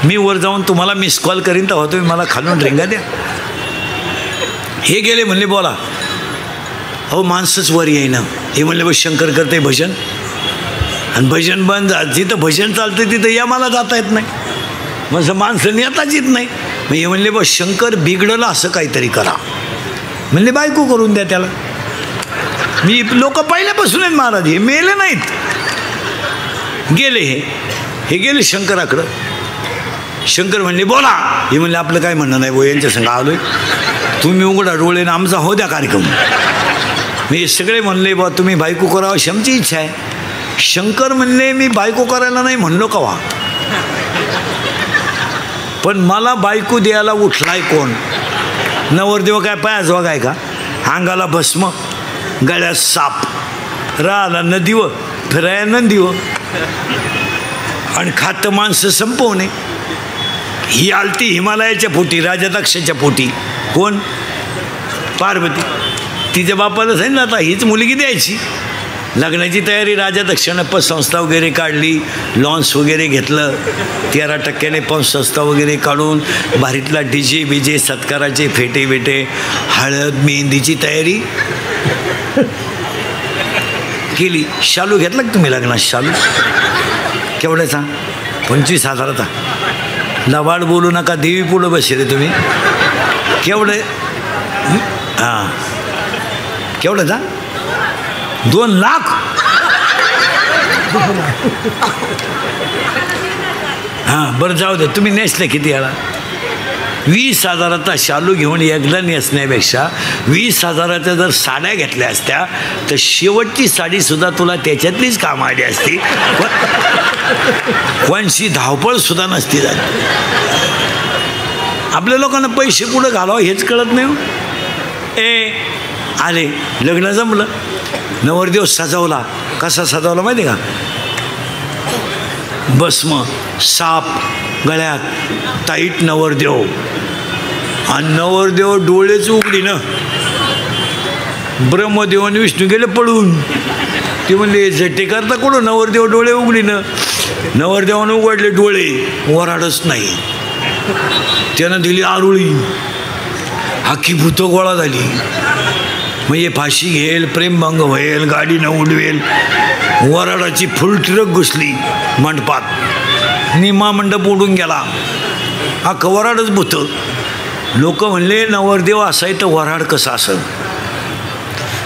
मी वर जाऊन तुम्हाला मिस कॉल करीन तेव्हा तुम्ही मला खालून रिंगा द्या. हे गेले म्हणले बोला. अहो माणसंच वर येईना. हे म्हणले बस शंकर करते भजन, आणि भजन बंद. जिथं भजन चालतं तिथं या मला जाता येत नाही, मग माणसं नेताच येत नाही. मग हे म्हणले बस शंकर बिघडलं असं काहीतरी करा. म्हणले बायको करून द्या त्याला. मी लोक पहिल्यापासून आहेत महाराज, हे मेले नाहीत. गेले हे गेले शंकराकडं. शंकर म्हणले बोला. हे म्हणले आपलं काय म्हणणं नाही, बो यांच्या संग आलोय, तुम्ही उघडा डोळे ना आमचा हो द्या कार्यक्रम. मी सगळे म्हणले बा तुम्ही बायको करावं अशी आमची इच्छा आहे. शंकर म्हणले मी बायको करायला नाही म्हणलो कवा, पण मला बायको द्यायला उठलाय कोण? नवरदेव काय पायाजवा काय का? अंगाला भस्म, गळ्यात साप, राहायला नदीव, फिरायला नंदीव, आणि खातं माणसं संपवणे. ही आलती हिमालयाच्या पोटी, राजादक्षाच्या पोटी. कोण? पार्वती. तिच्या बापाला सांगितलं आता हीच मुलगी द्यायची. लग्नाची तयारी राजादक्षानं पतसंस्था वगैरे काढली, लॉन्स वगैरे घेतलं, 13% पतसंस्था वगैरे काढून भारीतला डीजे बीजे, सत्काराचे फेटे बेटे, हळद मेहंदीची तयारी केली. शालू घेतला का तुम्ही लग्नात? शालू केवढ्याचा? 25,000चा. लबाड बोलू नका, देवी पुढं बसले रे तुम्ही. केवढे? हां केवढ्याचा? 2 लाख. हां बरं जाऊ दे, तुम्ही नेसले किती याला? 20,000चा शालू घेऊन एकदा नेसण्यापेक्षा 20,000च्या जर साड्या घेतल्या असत्या तर शेवटची साडीसुद्धा तुला त्याच्यातलीच काम आली असती, कोणशी धावपळसुद्धा नसती झाली. आपल्या लोकांना पैसे कुठं घालावं हेच कळत नाही. आले लग्न जमलं, नवरदेव सजवला. कसा सजवला माहिती आहे का? भस्म, साप गळ्यात, टाईट नवरदेव, आणि नवरदेव डोळेच उघडीनं. ब्रह्मदेव आणि विष्णू गेले पळून. ते म्हणले झटे करता कुठं? नवरदेव डोळे उघडीनं. नवरदेवानं उघडले डोळे, वराडच नाही. त्यानं दिली आरुळी, अख्खी भूतं गोळा झाली. मग हे फाशी घेईल, प्रेमभंग होईल, गाडीनं उडवेल. वराडाची फुल ट्रक घुसली मंडपात. निम्मा मंडप उडून गेला. हा वराडच भूत. लोक म्हणले नवरदेव असाय तर वराड कसं असं.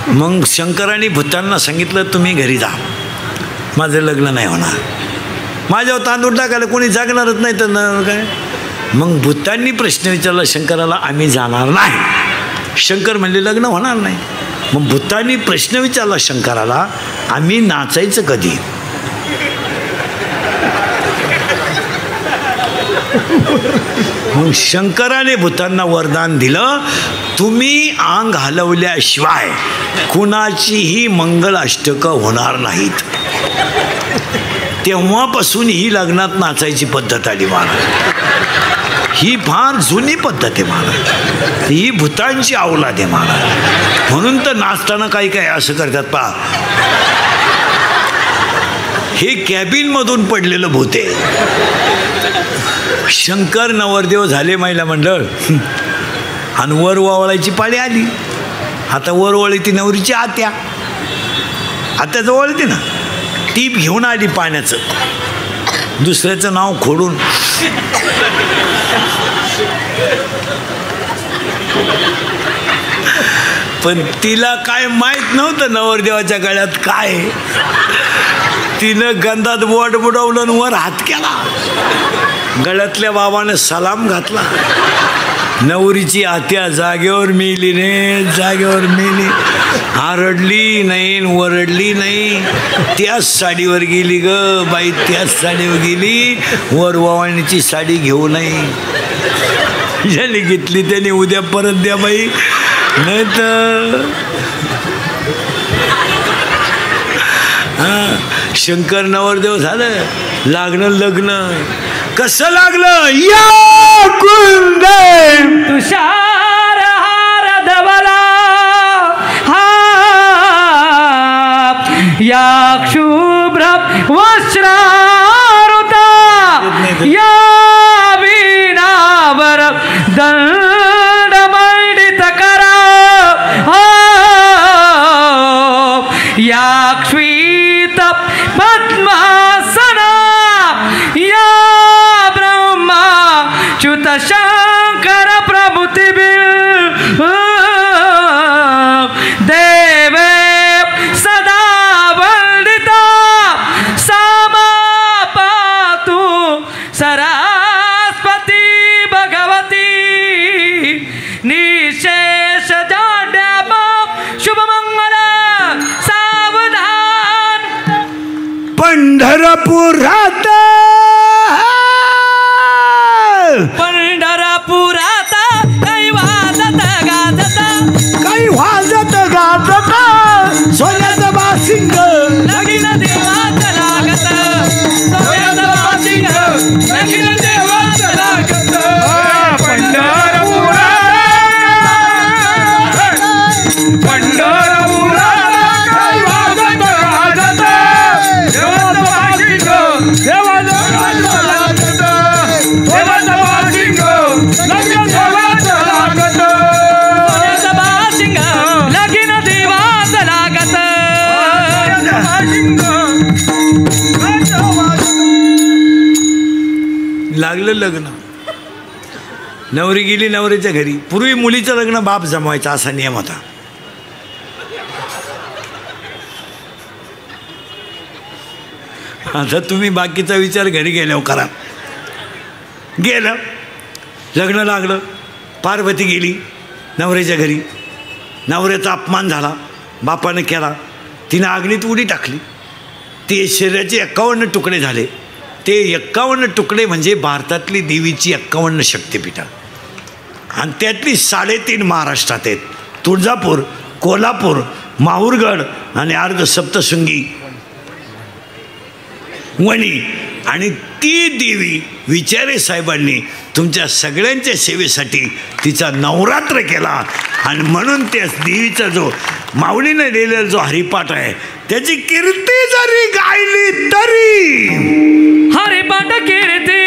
मग शंकराने भूतांना सांगितलं तुम्ही घरी जा, माझं लग्न नाही होणार. माझ्यावर तांदूळ टाकायला कोणी जागणारच नाही तर काय. मग भूतांनी प्रश्न विचारला शंकराला, आम्ही जाणार नाही. शंकर म्हणले लग्न होणार नाही. मग भूतांनी प्रश्न विचारला शंकराला, आम्ही नाचायचं कधी. मग शंकराने भूतांना वरदान दिलं, तुम्ही अंग हलवल्याशिवाय कुणाचीही मंगल अष्टकं होणार नाहीत. तेव्हापासून ही लग्नात नाचायची पद्धत आली महाराज. ही फार जुनी पद्धत आहे महाराज. ही भूतांची अवलाद आहे महाराज. म्हणून तर नाचताना काही काय असं करतात पहा. हे कॅबिनमधून पडलेलं भूत आहे. शंकर नवरदेव झाले महिला मंडळ आणि वर वावळायची पाळी आली. आता वर वळी ती नवरीची आत्या. आत्याजवळ येते ना, टीप घेऊन आली पाण्याचं, दुसऱ्याचं नाव खोडून. पण तिला काय माहीत नव्हतं नवरदेवाच्या गळ्यात काय. तिनं गंधात बोट बुडवलं आणि वर हात केला. गळ्यातल्या बाबाने सलाम घातला. नवरीची आत्या जागेवर मेली ने, जागेवर मेली. आरडली नाही, वरडली नाही. त्याच साडीवर गेली ग बाई, त्याच साडीवर गेली. वर वावणीची साडी घेऊ नये. ज्याने घेतली त्याने उद्या परत द्या बाई, नाही तर. शंकर नवरदेव झालं. लागलं लग्न. कसं लागलं. या कुंदे तुषार हार धवला हा, या शुभ्र वस्त्रारुता, या वीणावर दंड मंडित करा, या श्वेत पद्मासना, या च्युत शंकर प्रभुतिबिल देवे सदा वंदिता, सामा पातु सरस्वती भगवती, निशेष जाड्याम शुभमंगल सावधान. पंढरपुरात पंढरपुरात काही वाजत गाजत, काही वाजत गाजत, सोन्याचं बासिंग लगीन देवाचं लागत, सोन्याचं बासिंग लगीन देवाचं लागत. पंढरपुरात, पंढरपुरात काही वाजत गाजत, देवाचं बासिंग देवाचं लागत, देवाचं बासिंग लगीन देवाचं लागत, सोन्याचं बासिंग लगीन देवाचं लागत. लागलं लग्न. नवरी गेली नवरीच्या घरी. पूर्वी मुलीचं लग्न बाप जमवायचा असा नियम होता. आता तुम्ही बाकीचा विचार घरी गेल्यावर करा. गेलं लग्न लागलं. पार्वती गेली नवऱ्याच्या घरी. नवऱ्याचा अपमान झाला, बापानं केला. तिनं अग्नीत उडी टाकली. ते शरीराचे 51 तुकडे झाले. ते 51 तुकडे म्हणजे भारतातली देवीची 51 शक्तिपीठं. आणि त्यातली 3.5 महाराष्ट्रात आहेत. तुळजापूर, कोल्हापूर, माहूरगड आणि अर्ध सप्तशृंगी वणी. आणि ती देवी विचारे साहेबांनी तुमच्या सगळ्यांच्या सेवेसाठी तिचा नवरात्र केला. आणि म्हणून त्या देवीचा जो माऊलीने लिहिलेला जो हरिपाठ आहे त्याची कीर्ती जरी गायली तरी, हरिपाठ कीर्ती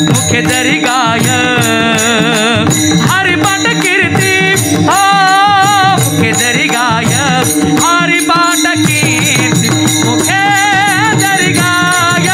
मुखे जरी गाय, हरिपाठ कीर्ती मुखे जरी गाय, हरिपाठ कीर्ती मुखे जरी गाय,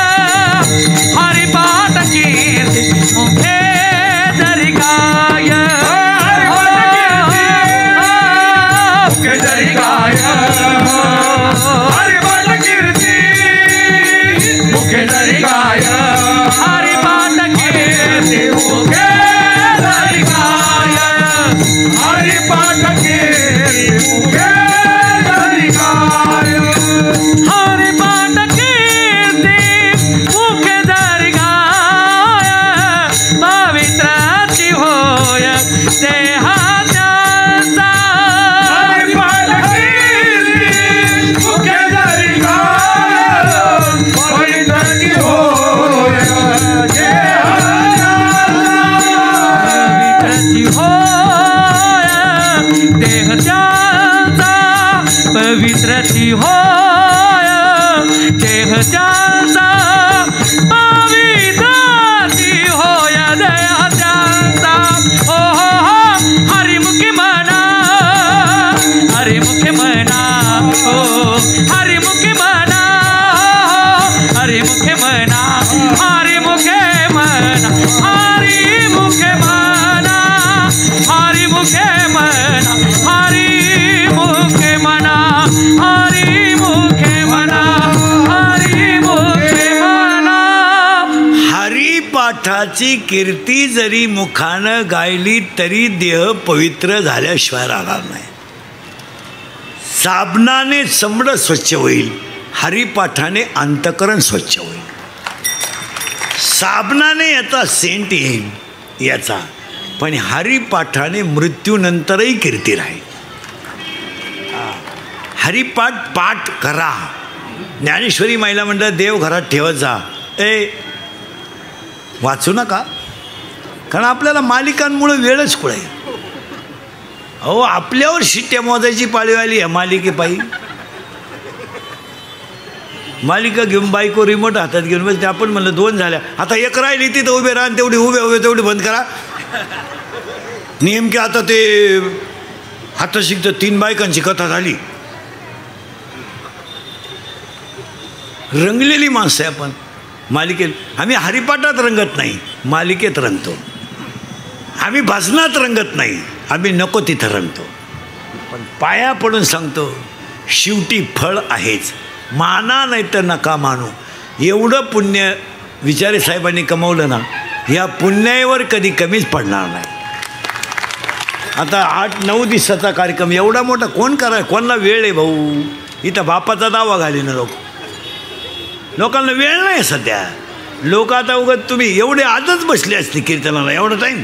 होय देहत्याचा पवित्राची होय देहत्याचा हो हो हो हरिमुखी म्हणा हरिमुखी म्हणा हो हरिमुखी म्हणा हरिमुखे म्हणा हरिमुखे म्हणा हरिमुखे म्हणा हरिमुखे म्हणा हरिमुखे म्हणा हरिमुखे म्हणा हरिमुखे म्हणा. हरिपाठाची कीर्ती जरी मुखानं गायली तरी देह पवित्र झाल्याशिवाय राहणार नाही. साबणाने चमडं स्वच्छ होईल, हरिपाठाने अंतकरण स्वच्छ होईल. साबणाने याचा सेंट येईल याचा, पण हरिपाठाने मृत्यूनंतरही कीर्ती राहील. हरिपाठ पाठ करा. ज्ञानेश्वरी महिला मंडळ देव घरात ठेवत जा. वाचू नका, कारण आपल्याला मालिकांमुळे वेळच कुठे. अहो आपल्यावर शिट्ट्या मोजायची पाळी आली आहे मालिकेपायी. मालिका घेऊन बायको रिमोट हातात घेऊन बस. आपण म्हणलं 2 झाल्या, आता 1 राहिली तिथं उभे राहा, तेवढी उभे तेवढी बंद करा. नेमके आता ते हातात शिकतं 3 बायकांची कथा झाली. रंगलेली माणसं आहे आपण मालिकेत. आम्ही हरिपाठात रंगत नाही, मालिकेत रंगतो. आम्ही भजनात रंगत नाही, आम्ही नको तिथं रंगतो. पण पाया पडून सांगतो, शेवटी फळ आहेच. माना नाही तर नका मानू. एवढं पुण्य विचारे साहेबांनी कमवलं ना, या पुण्यावर कधी कमीच पडणार नाही. आता 8-9 दिवसाचा कार्यक्रम एवढा मोठा कोण कराय, कोणाला वेळ आहे भाऊ. इथं बापाचा दावा घाली ना लोकांना वेळ नाही सध्या. लोक आता उगत तुम्ही एवढे आजच बसले असते कीर्तनाला एवढा टाईम.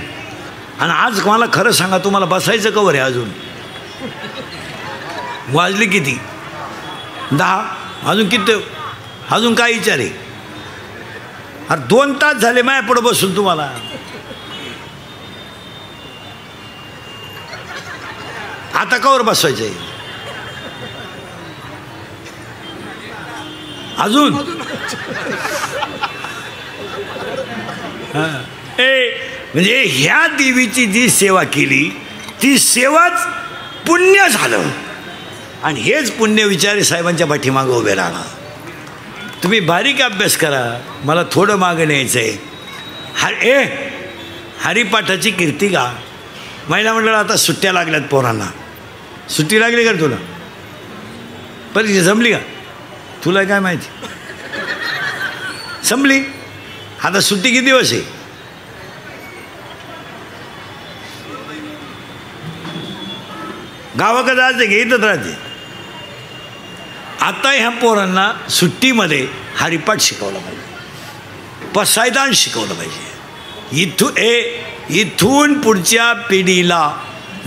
आणि आज मला खरं सांगा, तुम्हाला बसायचं कवर आहे. अजून वाजले किती? 10. अजून किती? अजून काय विचार आहे? अरे 2 तास झाले माया पुढं बसून तुम्हाला. आता कवर बसवायचं आहे अजून? म्हणजे ह्या देवीची जी सेवा केली ती सेवाच पुण्य झालं. आणि हेच पुण्य विचारे साहेबांच्या पाठीमागं उभे राहणार. तुम्ही बारीक अभ्यास करा. मला थोडं मागं न्यायचं आहे. हरिपाठाची कीर्ती का. महिला मंडळ आता सुट्ट्या लागल्यात पोरांना. सुट्टी लागली का तुला? परीक्षा जमली का? तुला काय माहिती. संपली. आता सुट्टी किती दिवस आहे? गावाकडे जायचं घे, इथंच राहते. आता ह्या पोरांना सुट्टीमध्ये हरिपाठ शिकवलं पाहिजे, पसायदान शिकवलं पाहिजे. इथून पुढच्या पिढीला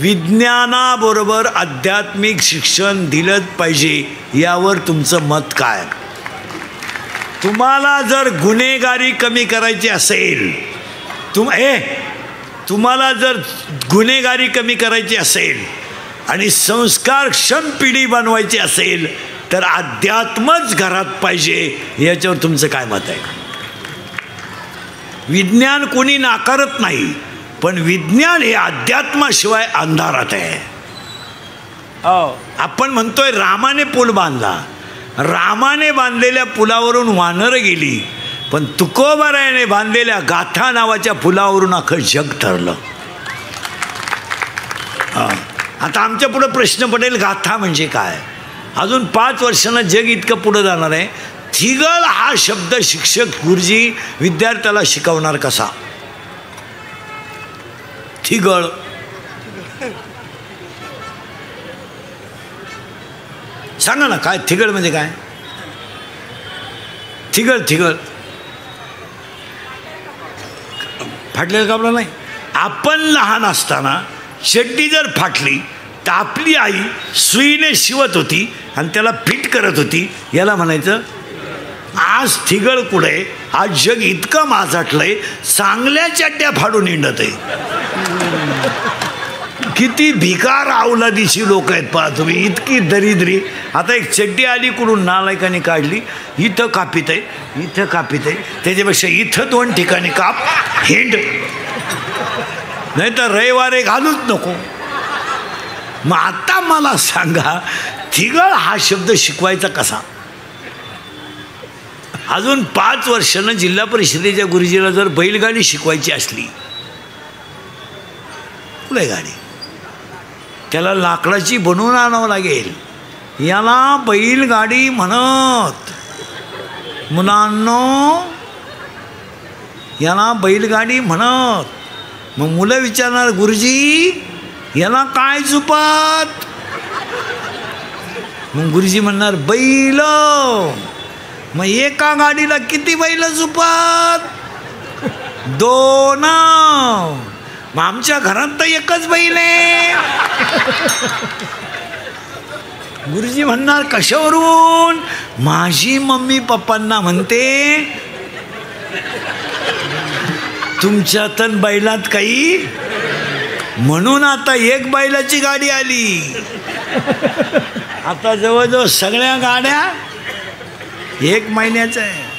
विज्ञानाबरोबर आध्यात्मिक शिक्षण दिलंच पाहिजे. यावर तुमचं मत काय? तुम्हाला जर गुन्हेगारी कमी करायची असेल, तुम्हाला जर गुन्हेगारी कमी करायची असेल आणि संस्कारक्षम पिढी बनवायची असेल तर अध्यात्मच घरात पाहिजे. याच्यावर तुमचं काय मत आहे? विज्ञान कोणी नाकारत नाही, पण विज्ञान हे अध्यात्माशिवाय अंधारात आहे. आपण म्हणतोय रामाने पूल बांधला. रामाने बांधलेल्या पुलावरून वानरं गेली, पण तुकोबारायाने बांधलेल्या गाथा नावाच्या पुलावरून अख्खं जग ठरलं. आता आमच्या पुढं प्रश्न पडेल, गाथा म्हणजे काय? अजून 5 वर्षांना जग इतकं पुढं जाणार आहे. थिगळ हा शब्द शिक्षक गुरुजी विद्यार्थ्याला शिकवणार कसा? थिगळ सांगा ना, काय थिगळ म्हणजे काय? थिगळ फाटलेलं कपडा नाही. आपण लहान असताना चड्डी जर फाटली तर आपली आई सुईने शिवत होती आणि त्याला फिट करत होती. याला म्हणायचं. आज थिगळ कुठे? आज जग इतकं माजाटलंय, चांगल्या चड्ड्या फाडून हिंडत आहे. किती भिकार अवलादीची लोक आहेत पहा तुम्ही, इतकी दरिद्री. आता एक चड्डी आली कुठून नालायकाने काढली, इथं कापित आहे, इथं कापित आहे, त्याच्यापेक्षा इथं 2 ठिकाणी काप, हिंड, नाही तर रविवारी घालूच नको. मग आता मला सांगा, थिगळ हा शब्द शिकवायचा कसा? अजून 5 वर्षानं जिल्हा परिषदेच्या गुरुजीला जर बैलगाडी शिकवायची असली, बैलगाडी त्याला लाकडाची बनवून आणावं लागेल. याला बैलगाडी म्हणत, मुलांनो याला बैलगाडी म्हणत. मग मुलं विचारणार, गुरुजी याला काय झुपत? मग गुरुजी म्हणणार बैल. मग एका गाडीला किती बैल झुपत? 2. मग आमच्या घरात तर एकच बैल आहे. गुरुजी म्हणणार कशावरून? माझी मम्मी पप्पांना म्हणते तुमच्यात बैलात काही, म्हणून आता 1 बैलाची गाडी आली. आता जवळजवळ सगळ्या गाड्या 1 महिन्याच्या आहे.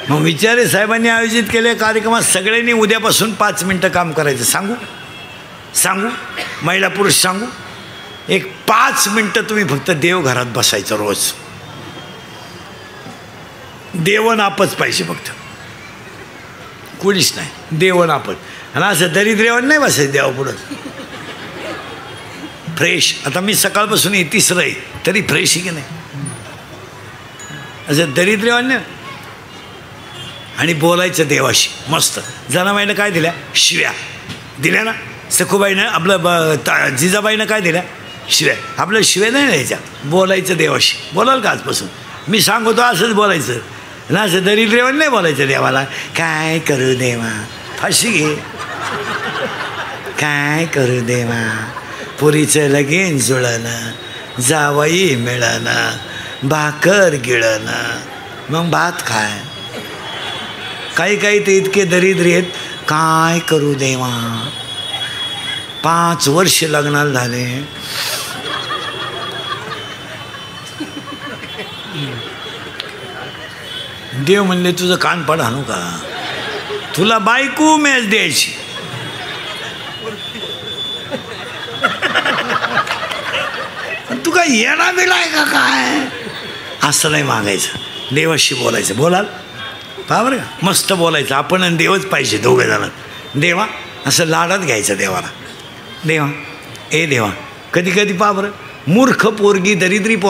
मग विचारे साहेबांनी आयोजित केले कार्यक्रमात सगळ्यांनी उद्यापासून 5 मिनटं काम करायचं. सांगू महिला पुरुष सांगू, एक 5 मिनटं तुम्ही फक्त देवघरात बसायचं रोज. देवनापच पाहिजे फक्त, कुणीच नाही, देवनापच. आणि असं दरिद्रेवान नाही बसायचं देवापुढं. फ्रेश. आता मी सकाळपासून 3रं आहे तरी फ्रेश आहे की नाही? असं दरिद्रेवान नाही. आणि बोलायचं देवाशी मस्त. जनाबाईनं काय दिल्या? शिव्या दिल्या ना. सखूबाईनं आपलं जिजाबाईनं काय दिल्या? शिव्या. आपल्याला शिव्या नाही द्यायच्या, बोलायचं देवाशी. बोलाल का आजपासून? मी सांगतो असंच बोलायचं ना. असं दरिद्रेवान नाही बोलायचं देवाला. काय करू देवा, फाशी घे. काय करू देवा, पुरीचं लगीन जुळणं, जावई मिळणं, भाकर गिळणं, मग भात खाय. काही ते इतके दरिद्री आहेत. काय करू देवा, 5 वर्ष लग्नाला झाले, देव म्हणले तुझं कान पाड आणू का, तुला बायको मॅच द्यायची. तू काय येणा बिलाय का काय? असं नाही मागायचं, देवाशी बोलायचं. बोलाल पहा बरं का, मस्त बोलायचं. आपण आणि देवच पाहिजे, 2 जण. देवा असं लाडात घ्यायचं देवाला. देवा, ए देवा. कधी कधी पहा बरं, मूर्ख पोरगी, दरिद्री पोर